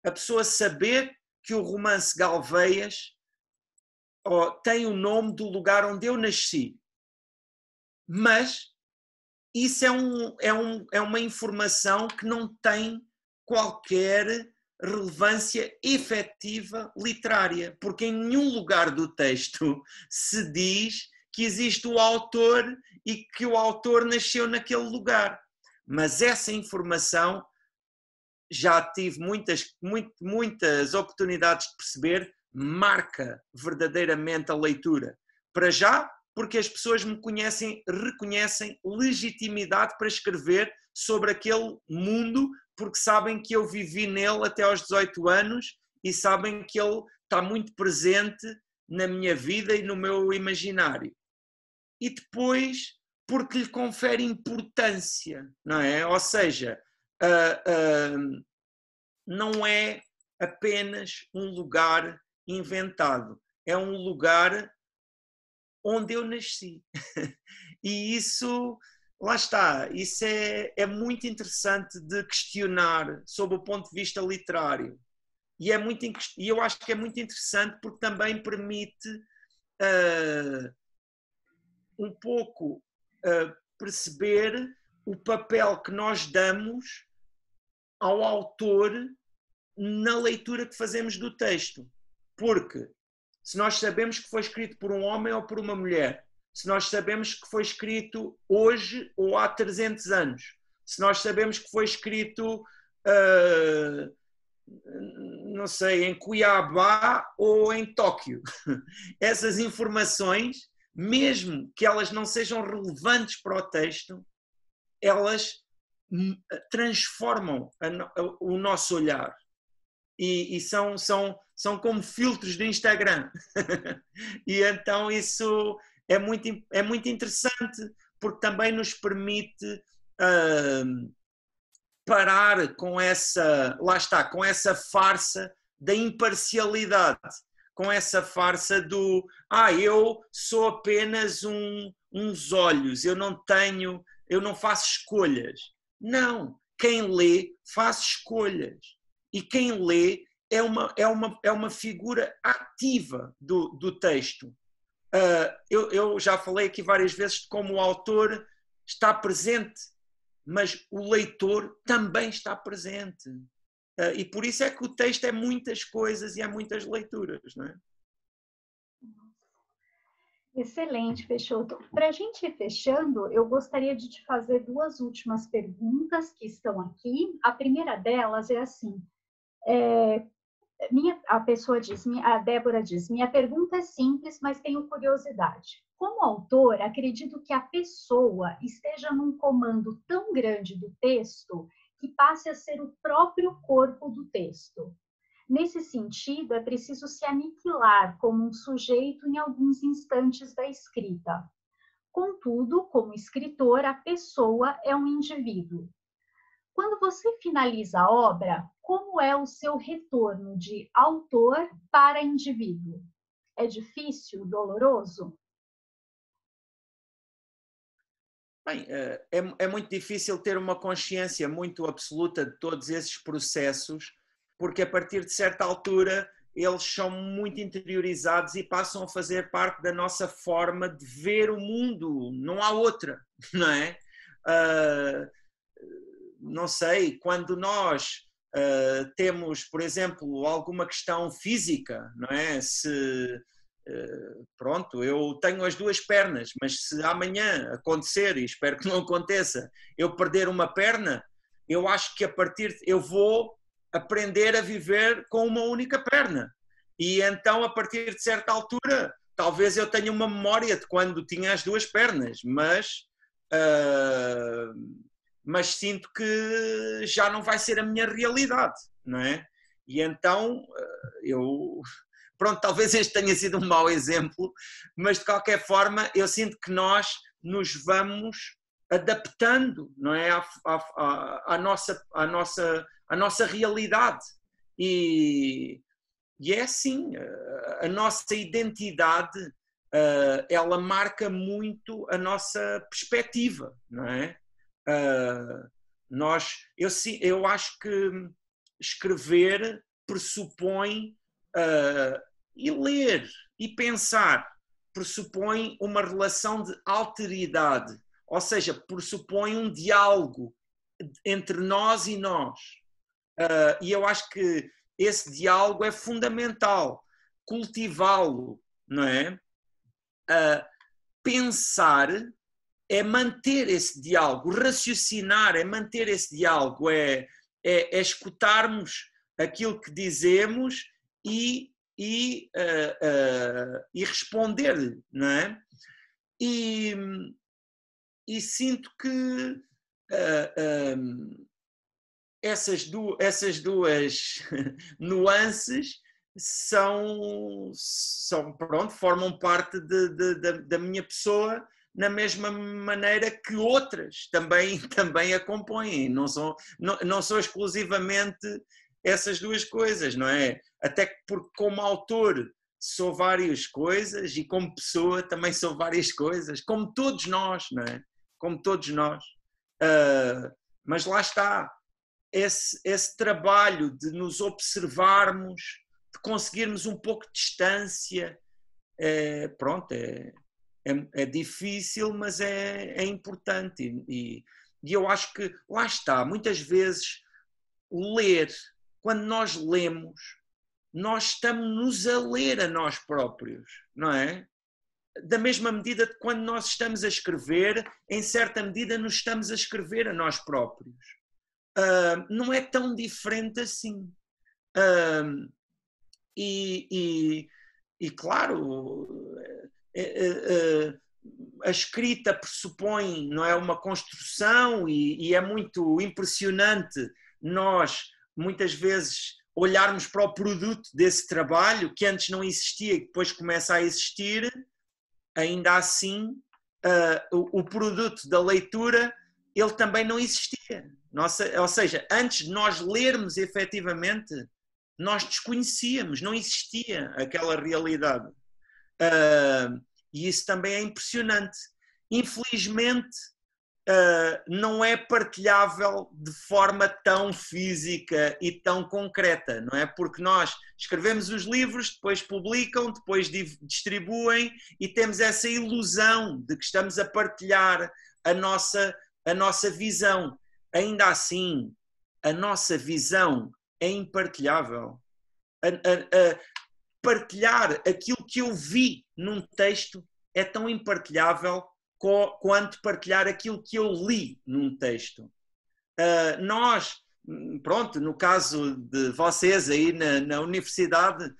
a pessoa saber que o romance Galveias tem o nome do lugar onde eu nasci. Mas isso é uma informação que não tem qualquer relevância efetiva literária, porque em nenhum lugar do texto se diz que existe o autor e que o autor nasceu naquele lugar. Mas essa informação já tive muitas oportunidades de perceber, marca verdadeiramente a leitura. Para já, porque as pessoas me reconhecem legitimidade para escrever sobre aquele mundo, porque sabem que eu vivi nele até aos 18 anos e sabem que ele está muito presente na minha vida e no meu imaginário. E depois, porque lhe confere importância, não é? Ou seja, não é apenas um lugar inventado, é um lugar onde eu nasci. E isso, lá está, isso é muito interessante de questionar sob o ponto de vista literário. E eu acho que é muito interessante porque também permite um pouco perceber o papel que nós damos ao autor na leitura que fazemos do texto. Porque se nós sabemos que foi escrito por um homem ou por uma mulher, se nós sabemos que foi escrito hoje ou há 300 anos, se nós sabemos que foi escrito, não sei, em Cuiabá ou em Tóquio, essas informações, mesmo que elas não sejam relevantes para o texto, elas transformam o nosso olhar. E são como filtros de Instagram. E então isso é muito interessante, porque também nos permite parar com essa farsa da imparcialidade, com essa farsa do eu sou apenas uns olhos, eu não faço escolhas. Não, quem lê faz escolhas. E quem lê é uma figura ativa do texto. Eu já falei aqui várias vezes de como o autor está presente, mas o leitor também está presente. E por isso é que o texto é muitas coisas e há muitas leituras, não é? Excelente, Peixoto. Para a gente ir fechando, eu gostaria de te fazer duas últimas perguntas que estão aqui. A primeira delas é assim, a Débora diz, minha pergunta é simples, mas tenho curiosidade. Como autor, acredito que a pessoa esteja num comando tão grande do texto que passe a ser o próprio corpo do texto. Nesse sentido, é preciso se aniquilar como um sujeito em alguns instantes da escrita. Contudo, como escritor, a pessoa é um indivíduo. Quando você finaliza a obra, como é o seu retorno de autor para indivíduo? É difícil, doloroso? Bem, é muito difícil ter uma consciência muito absoluta de todos esses processos, porque a partir de certa altura eles são muito interiorizados e passam a fazer parte da nossa forma de ver o mundo, não há outra, não é? Não sei, quando nós temos, por exemplo, alguma questão física, não é? Se pronto, eu tenho as duas pernas, mas se amanhã acontecer, e espero que não aconteça, eu perder uma perna, eu acho que eu vou aprender a viver com uma única perna. E então, a partir de certa altura, talvez eu tenha uma memória de quando tinha as duas pernas, mas sinto que já não vai ser a minha realidade, não é? E então, pronto, talvez este tenha sido um mau exemplo, mas de qualquer forma eu sinto que nós nos vamos adaptando, não é, à nossa realidade. E é assim, a nossa identidade, ela marca muito a nossa perspectiva, não é? Eu acho que escrever pressupõe e ler e pensar pressupõe uma relação de alteridade, ou seja, pressupõe um diálogo entre nós e nós. E eu acho que esse diálogo é fundamental, cultivá-lo, não é? Pensar é manter esse diálogo, raciocinar é manter esse diálogo, é escutarmos aquilo que dizemos e responder, não é? E sinto que essas duas nuances pronto, formam parte da minha pessoa, na mesma maneira que outras também a compõem. Não são exclusivamente essas duas coisas, não é? Até porque como autor sou várias coisas e como pessoa também sou várias coisas, como todos nós, não é? Como todos nós. Mas lá está, esse trabalho de nos observarmos, de conseguirmos um pouco de distância, pronto, é difícil, mas é importante. E eu acho que, lá está, muitas vezes ler, quando nós lemos, nós estamos-nos a ler a nós próprios, não é? Da mesma medida que quando nós estamos a escrever, em certa medida nos estamos a escrever a nós próprios. Não é tão diferente assim. E claro, a escrita pressupõe, não é, uma construção e é muito impressionante nós, muitas vezes, olharmos para o produto desse trabalho que antes não existia e depois começa a existir. Ainda assim, o produto da leitura, ele também não existia. Ou seja, antes de nós lermos efetivamente, nós desconhecíamos, não existia aquela realidade. E isso também é impressionante. Infelizmente, não é partilhável de forma tão física e tão concreta, não é? Porque nós escrevemos os livros, depois publicam, depois distribuem e temos essa ilusão de que estamos a partilhar a nossa visão. Ainda assim, a nossa visão é impartilhável. Partilhar aquilo que eu vi num texto é tão impartilhável quanto partilhar aquilo que eu li num texto. Nós, pronto, no caso de vocês aí na universidade,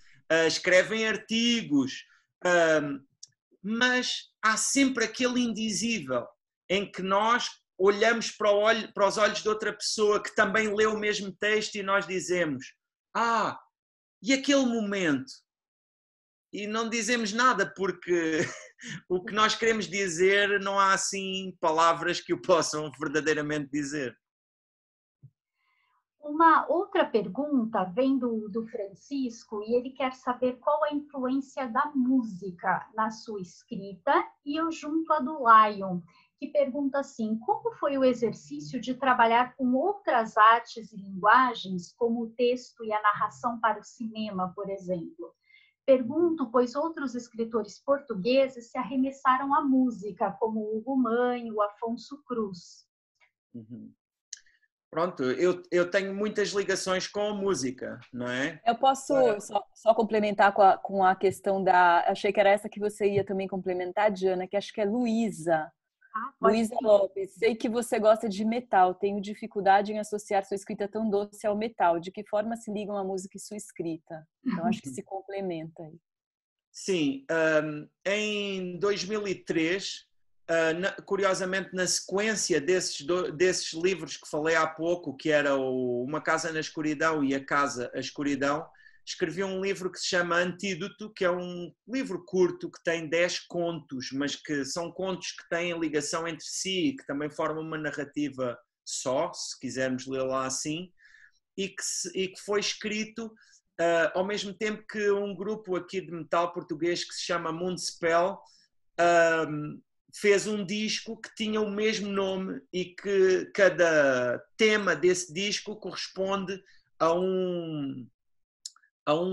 escrevem artigos, mas há sempre aquele indizível em que nós olhamos para os olhos de outra pessoa que também lê o mesmo texto e nós dizemos: e aquele momento? E não dizemos nada porque o que nós queremos dizer não há assim palavras que o possam verdadeiramente dizer. Uma outra pergunta vem do Francisco e ele quer saber qual a influência da música na sua escrita, e eu junto a do Lion, que pergunta assim: como foi o exercício de trabalhar com outras artes e linguagens, como o texto e a narração para o cinema, por exemplo? Pergunto, pois outros escritores portugueses se arremessaram à música, como Hugo Manho, o Afonso Cruz. Uhum. Pronto, eu tenho muitas ligações com a música, não é? Eu posso só complementar com a questão da... Achei que era essa que você ia também complementar, Diana, que acho que é Luísa. Luísa Lopes, sei que você gosta de metal, tenho dificuldade em associar sua escrita tão doce ao metal. De que forma se ligam a música e sua escrita? Então, acho que se complementa aí. Sim, em 2003, curiosamente na sequência desses livros que falei há pouco, que era Uma Casa na Escuridão e A Casa, a Escuridão, escrevi um livro que se chama Antídoto, que é um livro curto que tem 10 contos, mas que são contos que têm ligação entre si, que também formam uma narrativa só, se quisermos lê-la assim, e que foi escrito ao mesmo tempo que um grupo aqui de metal português que se chama Moonspell fez um disco que tinha o mesmo nome e que cada tema desse disco corresponde a um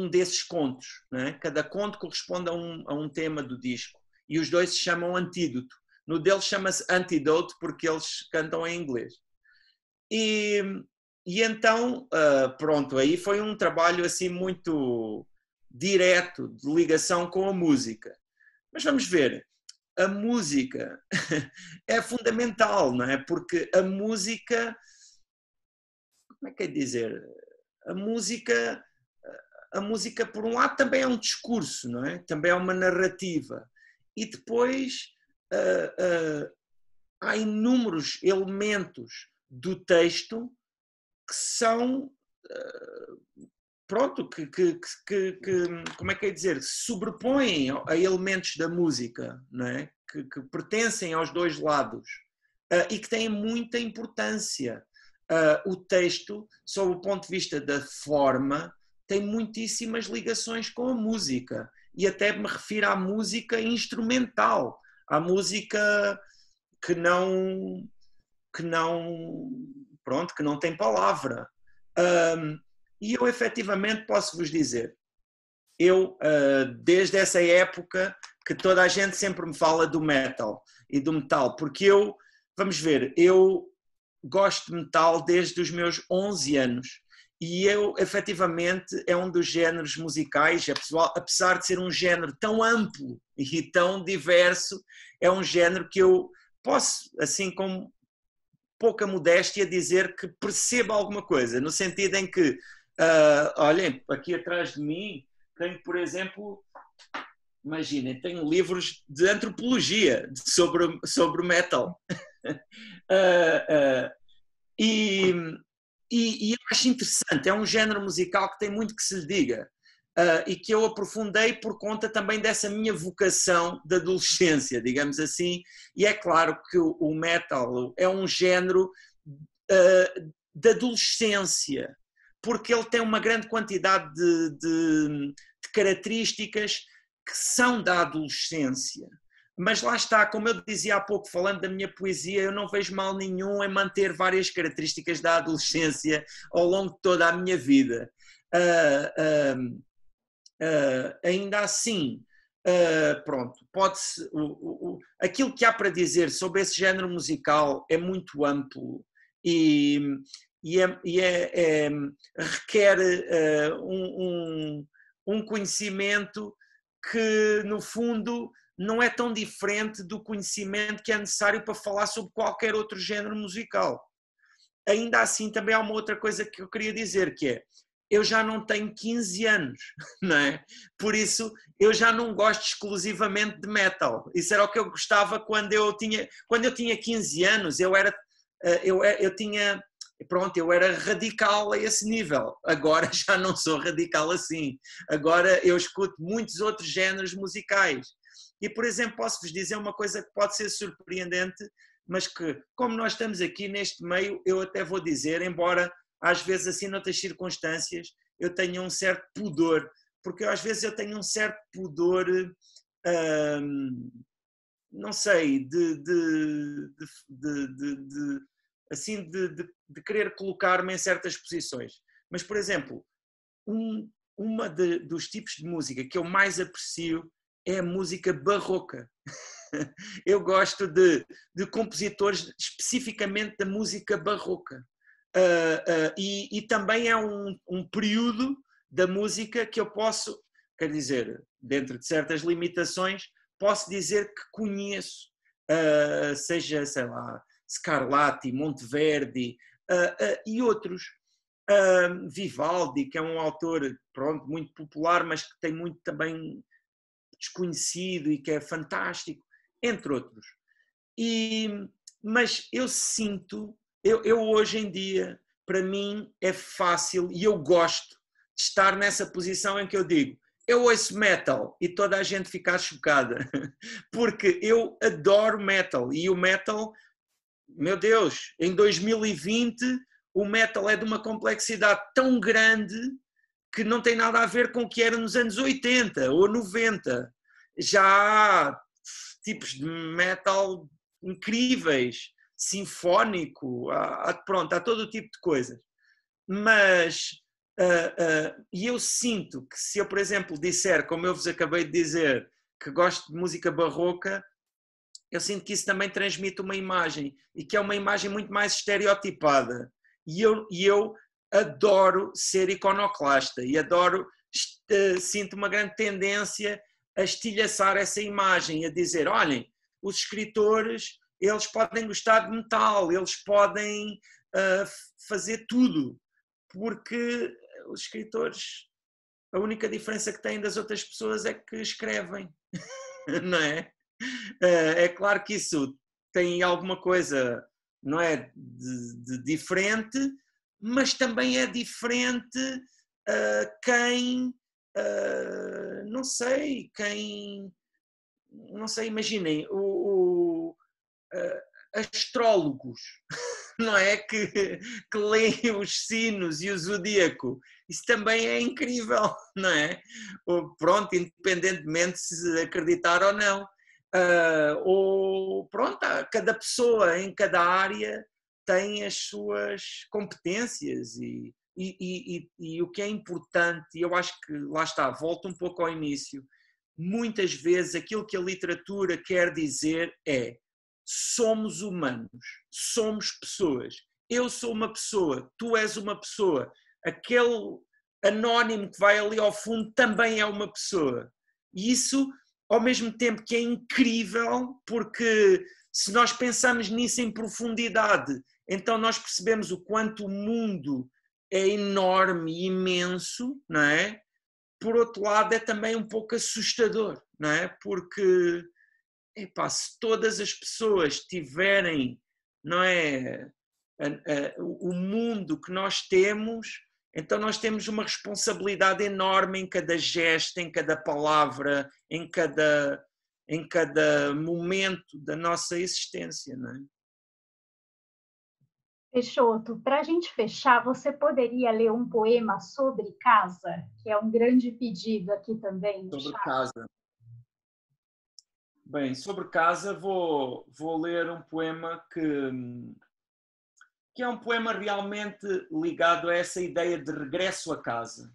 desses contos, né? Cada conto corresponde a um tema do disco e os dois se chamam Antídoto. No deles chama-se Antidote porque eles cantam em inglês. E então, pronto, aí foi um trabalho assim muito direto, de ligação com a música. Mas vamos ver, a música é fundamental, não é? Porque a música, como é que é dizer? A música, por um lado, também é um discurso, não é? Também é uma narrativa. E depois há inúmeros elementos do texto que são, pronto, que como é que é dizer, sobrepõem a elementos da música, não é? Que pertencem aos dois lados e que têm muita importância. O texto, sob o ponto de vista da forma, tem muitíssimas ligações com a música e até me refiro à música instrumental, à música que não tem palavra. E eu efetivamente posso vos dizer, eu desde essa época que toda a gente sempre me fala do metal e do metal, porque vamos ver, eu gosto de metal desde os meus 11 anos e efetivamente é um dos géneros musicais, apesar de ser um género tão amplo e tão diverso, é um género que eu posso, assim como pouca modéstia, dizer que percebo alguma coisa, no sentido em que, olhem, aqui atrás de mim tenho, por exemplo, imaginem, tenho livros de antropologia sobre metal. E eu acho interessante, é um género musical que tem muito que se lhe diga. E que eu aprofundei por conta também dessa minha vocação de adolescência, digamos assim, e é claro que o metal é um género de adolescência, porque ele tem uma grande quantidade de características que são da adolescência. Mas lá está, como eu dizia há pouco, falando da minha poesia, eu não vejo mal nenhum em manter várias características da adolescência ao longo de toda a minha vida. Ainda assim, pronto, pode-se, aquilo que há para dizer sobre esse género musical é muito amplo e requer um conhecimento que, no fundo, não é tão diferente do conhecimento que é necessário para falar sobre qualquer outro género musical. Ainda assim, também há uma outra coisa que eu queria dizer, que é, eu já não tenho 15 anos, não é? Por isso eu já não gosto exclusivamente de metal. Isso era o que eu gostava quando eu tinha 15 anos, eu era radical a esse nível. Agora já não sou radical assim. Agora eu escuto muitos outros géneros musicais. E, por exemplo, posso-vos dizer uma coisa que pode ser surpreendente, mas que, como nós estamos aqui neste meio, eu até vou dizer, embora às vezes assim noutras circunstâncias eu tenho um certo pudor, porque às vezes eu tenho um certo pudor, não sei, de querer colocar-me em certas posições. Mas, por exemplo, dos tipos de música que eu mais aprecio é a música barroca. Eu gosto de compositores especificamente da música barroca. E também é um período da música que eu posso, quer dizer, dentro de certas limitações, posso dizer que conheço, seja, sei lá, Scarlatti, Monteverdi e outros. Vivaldi, que é um autor, pronto, muito popular, mas que tem muito também desconhecido e que é fantástico, entre outros. Mas eu sinto, eu hoje em dia, para mim é fácil e eu gosto de estar nessa posição em que eu digo, eu ouço metal e toda a gente fica chocada, porque eu adoro metal e o metal, meu Deus, em 2020 o metal é de uma complexidade tão grande que não tem nada a ver com o que era nos anos 80 ou 90. Já há tipos de metal incríveis, sinfónico, há todo o tipo de coisas. Mas, e eu sinto que se eu, por exemplo, disser, como eu vos acabei de dizer, que gosto de música barroca, eu sinto que isso também transmite uma imagem, e que é uma imagem muito mais estereotipada. E eu adoro ser iconoclasta, e sinto uma grande tendência a estilhaçar essa imagem, a dizer, olhem, os escritores, eles podem gostar de metal, eles podem fazer tudo, porque os escritores, a única diferença que têm das outras pessoas é que escrevem, não é? É claro que isso tem alguma coisa, não é, de diferente, mas também é diferente quem, não sei, imaginem, astrólogos, não é, que leem os signos e o zodíaco, isso também é incrível, não é? Pronto, independentemente se acreditar ou não. Ou pronto, cada pessoa em cada área tem as suas competências e o que é importante, e eu acho que lá está, volto um pouco ao início, muitas vezes aquilo que a literatura quer dizer é somos humanos, somos pessoas, eu sou uma pessoa, tu és uma pessoa, aquele anónimo que vai ali ao fundo também é uma pessoa, e isso ao mesmo tempo que é incrível, porque se nós pensamos nisso em profundidade, então nós percebemos o quanto o mundo é enorme e imenso, não é? Por outro lado, é também um pouco assustador, não é? Porque, epá, se todas as pessoas tiverem, não é, o mundo que nós temos, então nós temos uma responsabilidade enorme em cada gesto, em cada palavra, em cada momento da nossa existência, não é? Peixoto, para a gente fechar, você poderia ler um poema sobre casa, que é um grande pedido aqui também. Sobre casa. Bem, sobre casa vou ler um poema que é um poema realmente ligado a essa ideia de regresso a casa.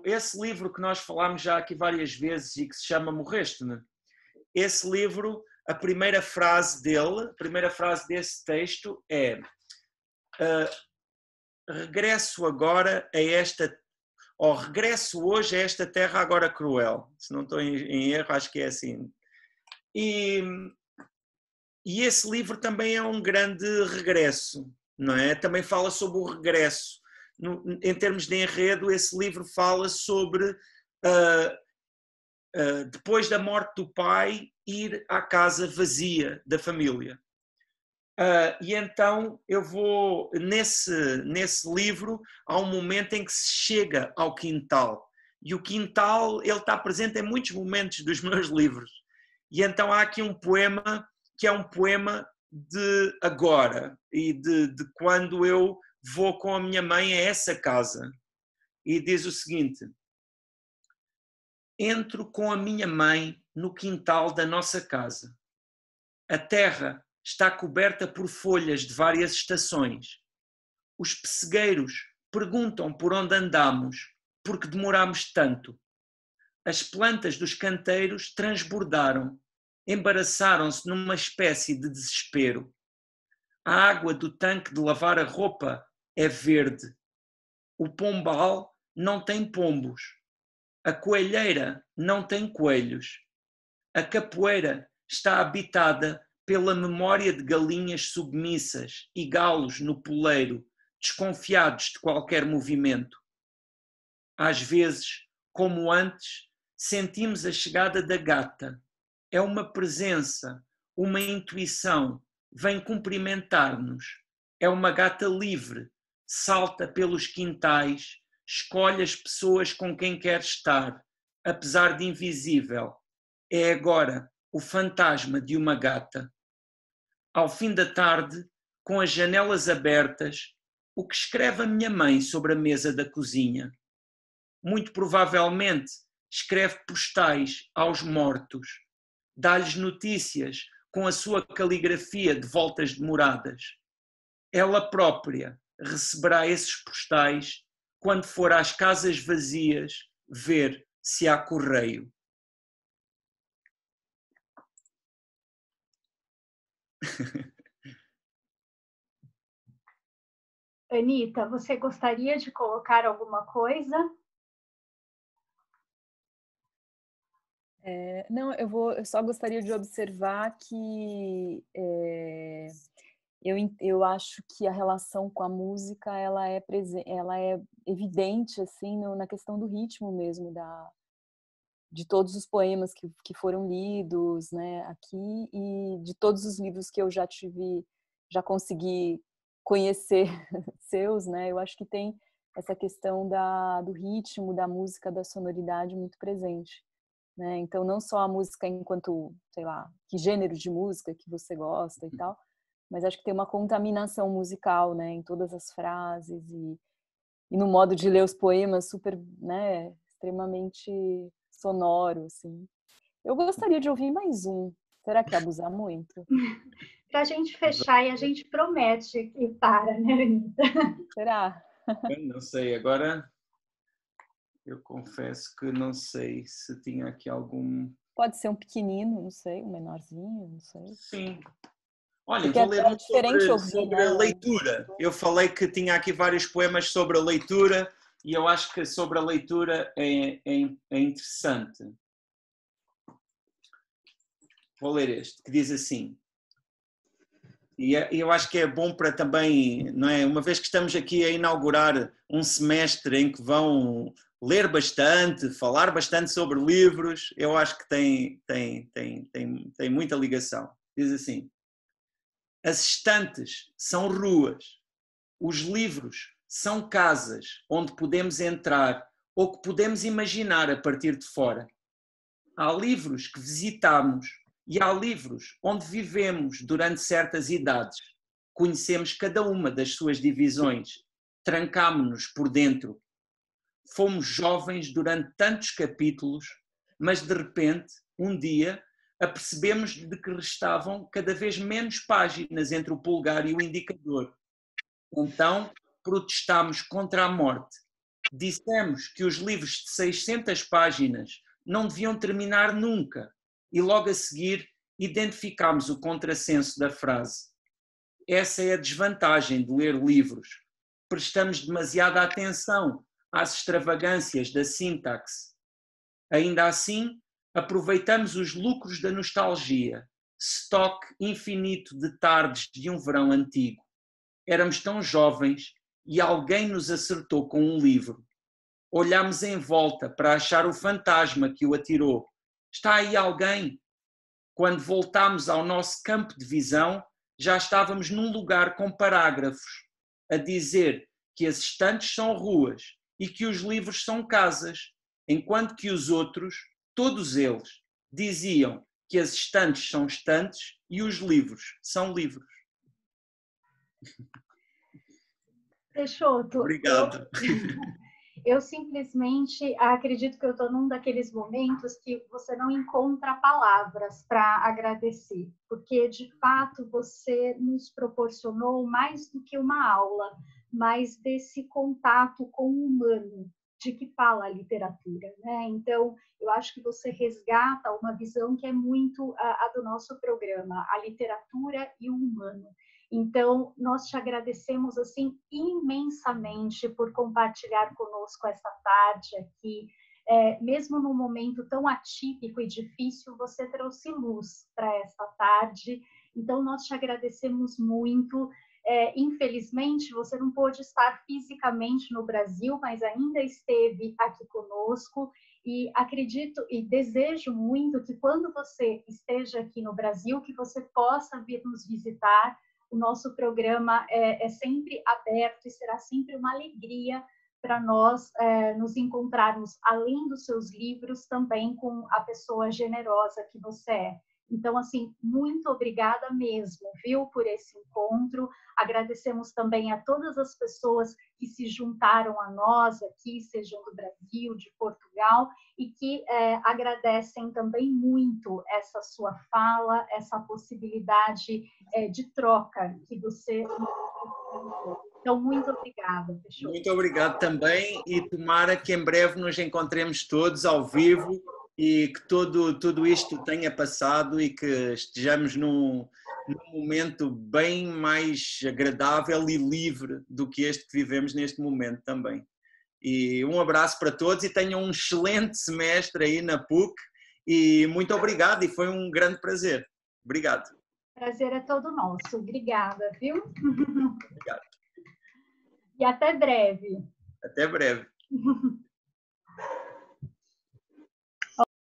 Esse livro que nós falámos já aqui várias vezes e que se chama Morreste-me, esse livro, a primeira frase desse texto é regresso agora a esta, ou regresso hoje a esta terra agora cruel. Se não estou em erro, acho que é assim. E esse livro também é um grande regresso, não é? Também fala sobre o regresso. Em termos de enredo, esse livro fala sobre, depois da morte do pai, ir à casa vazia da família. E então eu vou, nesse livro, há um momento em que se chega ao quintal. E o quintal, ele está presente em muitos momentos dos meus livros. E então há aqui um poema que é um poema de agora e de quando eu vou com a minha mãe a essa casa. E diz o seguinte: entro com a minha mãe no quintal da nossa casa. A terra está coberta por folhas de várias estações. Os pessegueiros perguntam por onde andamos, porque demoramos tanto. As plantas dos canteiros transbordaram, embaraçaram-se numa espécie de desespero. A água do tanque de lavar a roupa é verde. O pombal não tem pombos. A coelheira não tem coelhos. A capoeira está habitada pela memória de galinhas submissas e galos no poleiro, desconfiados de qualquer movimento. Às vezes, como antes, sentimos a chegada da gata. É uma presença, uma intuição, vem cumprimentar-nos. É uma gata livre, salta pelos quintais, escolhe as pessoas com quem quer estar, apesar de invisível. É agora o fantasma de uma gata. Ao fim da tarde, com as janelas abertas, o que escreve a minha mãe sobre a mesa da cozinha? Muito provavelmente escreve postais aos mortos, dá-lhes notícias com a sua caligrafia de voltas demoradas. Ela própria receberá esses postais quando for às casas vazias ver se há correio. Anita, você gostaria de colocar alguma coisa? Não, eu só gostaria de observar que eu acho que a relação com a música ela é evidente assim na questão do ritmo mesmo de todos os poemas que foram lidos, né, aqui, e de todos os livros que eu já consegui conhecer seus, né, eu acho que tem essa questão do ritmo, da música, da sonoridade muito presente, né, então não só a música enquanto, sei lá, que gênero de música que você gosta e tal, mas acho que tem uma contaminação musical, né, em todas as frases e no modo de ler os poemas super, né, extremamente sonoro, assim. Eu gostaria de ouvir mais um. Será que é abusar muito? Para a gente fechar e a gente promete que para, né, Anita? Será? Eu não sei, agora eu confesso que não sei se tinha aqui algum... Pode ser um pequenino, não sei, um menorzinho, não sei. Sim. Olha, Porque vou ler é um diferente ouvir, sobre né? a leitura. Eu falei que tinha aqui vários poemas sobre a leitura e eu acho que sobre a leitura é interessante. Vou ler este, que diz assim, e eu acho que é bom para também, não é? Uma vez que estamos aqui a inaugurar um semestre em que vão ler bastante, falar bastante sobre livros, eu acho que tem muita ligação. Diz assim: as estantes são ruas, os livros são casas onde podemos entrar ou que podemos imaginar a partir de fora. Há livros que visitamos e há livros onde vivemos durante certas idades. Conhecemos cada uma das suas divisões, trancámo-nos por dentro. Fomos jovens durante tantos capítulos, mas de repente, um dia, apercebemos de que restavam cada vez menos páginas entre o polegar e o indicador. Então, protestámos contra a morte. Dissemos que os livros de 600 páginas não deviam terminar nunca e logo a seguir identificámos o contrassenso da frase. Essa é a desvantagem de ler livros. Prestamos demasiada atenção às extravagâncias da sintaxe. Ainda assim, aproveitamos os lucros da nostalgia, estoque infinito de tardes de um verão antigo. éramos tão jovens e alguém nos acertou com um livro. Olhámos em volta para achar o fantasma que o atirou. Está aí alguém? Quando voltámos ao nosso campo de visão, já estávamos num lugar com parágrafos a dizer que as estantes são ruas e que os livros são casas, enquanto que os outros, todos eles, diziam que as estantes são estantes e os livros são livros. Peixoto, Obrigado. eu simplesmente acredito que eu estou num daqueles momentos que você não encontra palavras para agradecer, porque de fato você nos proporcionou mais do que uma aula, mais desse contato com o humano, de que fala a literatura, né? Então, eu acho que você resgata uma visão que é muito a do nosso programa, a literatura e o humano. Então, nós te agradecemos assim imensamente por compartilhar conosco essa tarde aqui. Mesmo num momento tão atípico e difícil, você trouxe luz para esta tarde. Então, nós te agradecemos muito. Infelizmente, você não pôde estar fisicamente no Brasil, mas ainda esteve aqui conosco. E acredito e desejo muito que quando você esteja aqui no Brasil, que você possa vir nos visitar. O nosso programa é sempre aberto e será sempre uma alegria para nós nos encontrarmos, além dos seus livros, também com a pessoa generosa que você é. Então, assim, muito obrigada mesmo, viu, por esse encontro. Agradecemos também a todas as pessoas que se juntaram a nós aqui, sejam do Brasil, de Portugal, e que agradecem também muito essa sua fala, essa possibilidade de troca que você nos proporcionou. Então, muito obrigada, Peixoto. Muito obrigado também e tomara que em breve nos encontremos todos ao vivo e que tudo isto tenha passado e que estejamos num momento bem mais agradável e livre do que este que vivemos neste momento também. E um abraço para todos e tenham um excelente semestre aí na PUC e muito obrigado e foi um grande prazer. Obrigado. Prazer é todo nosso. Obrigada, viu? Obrigado. E até breve. Até breve.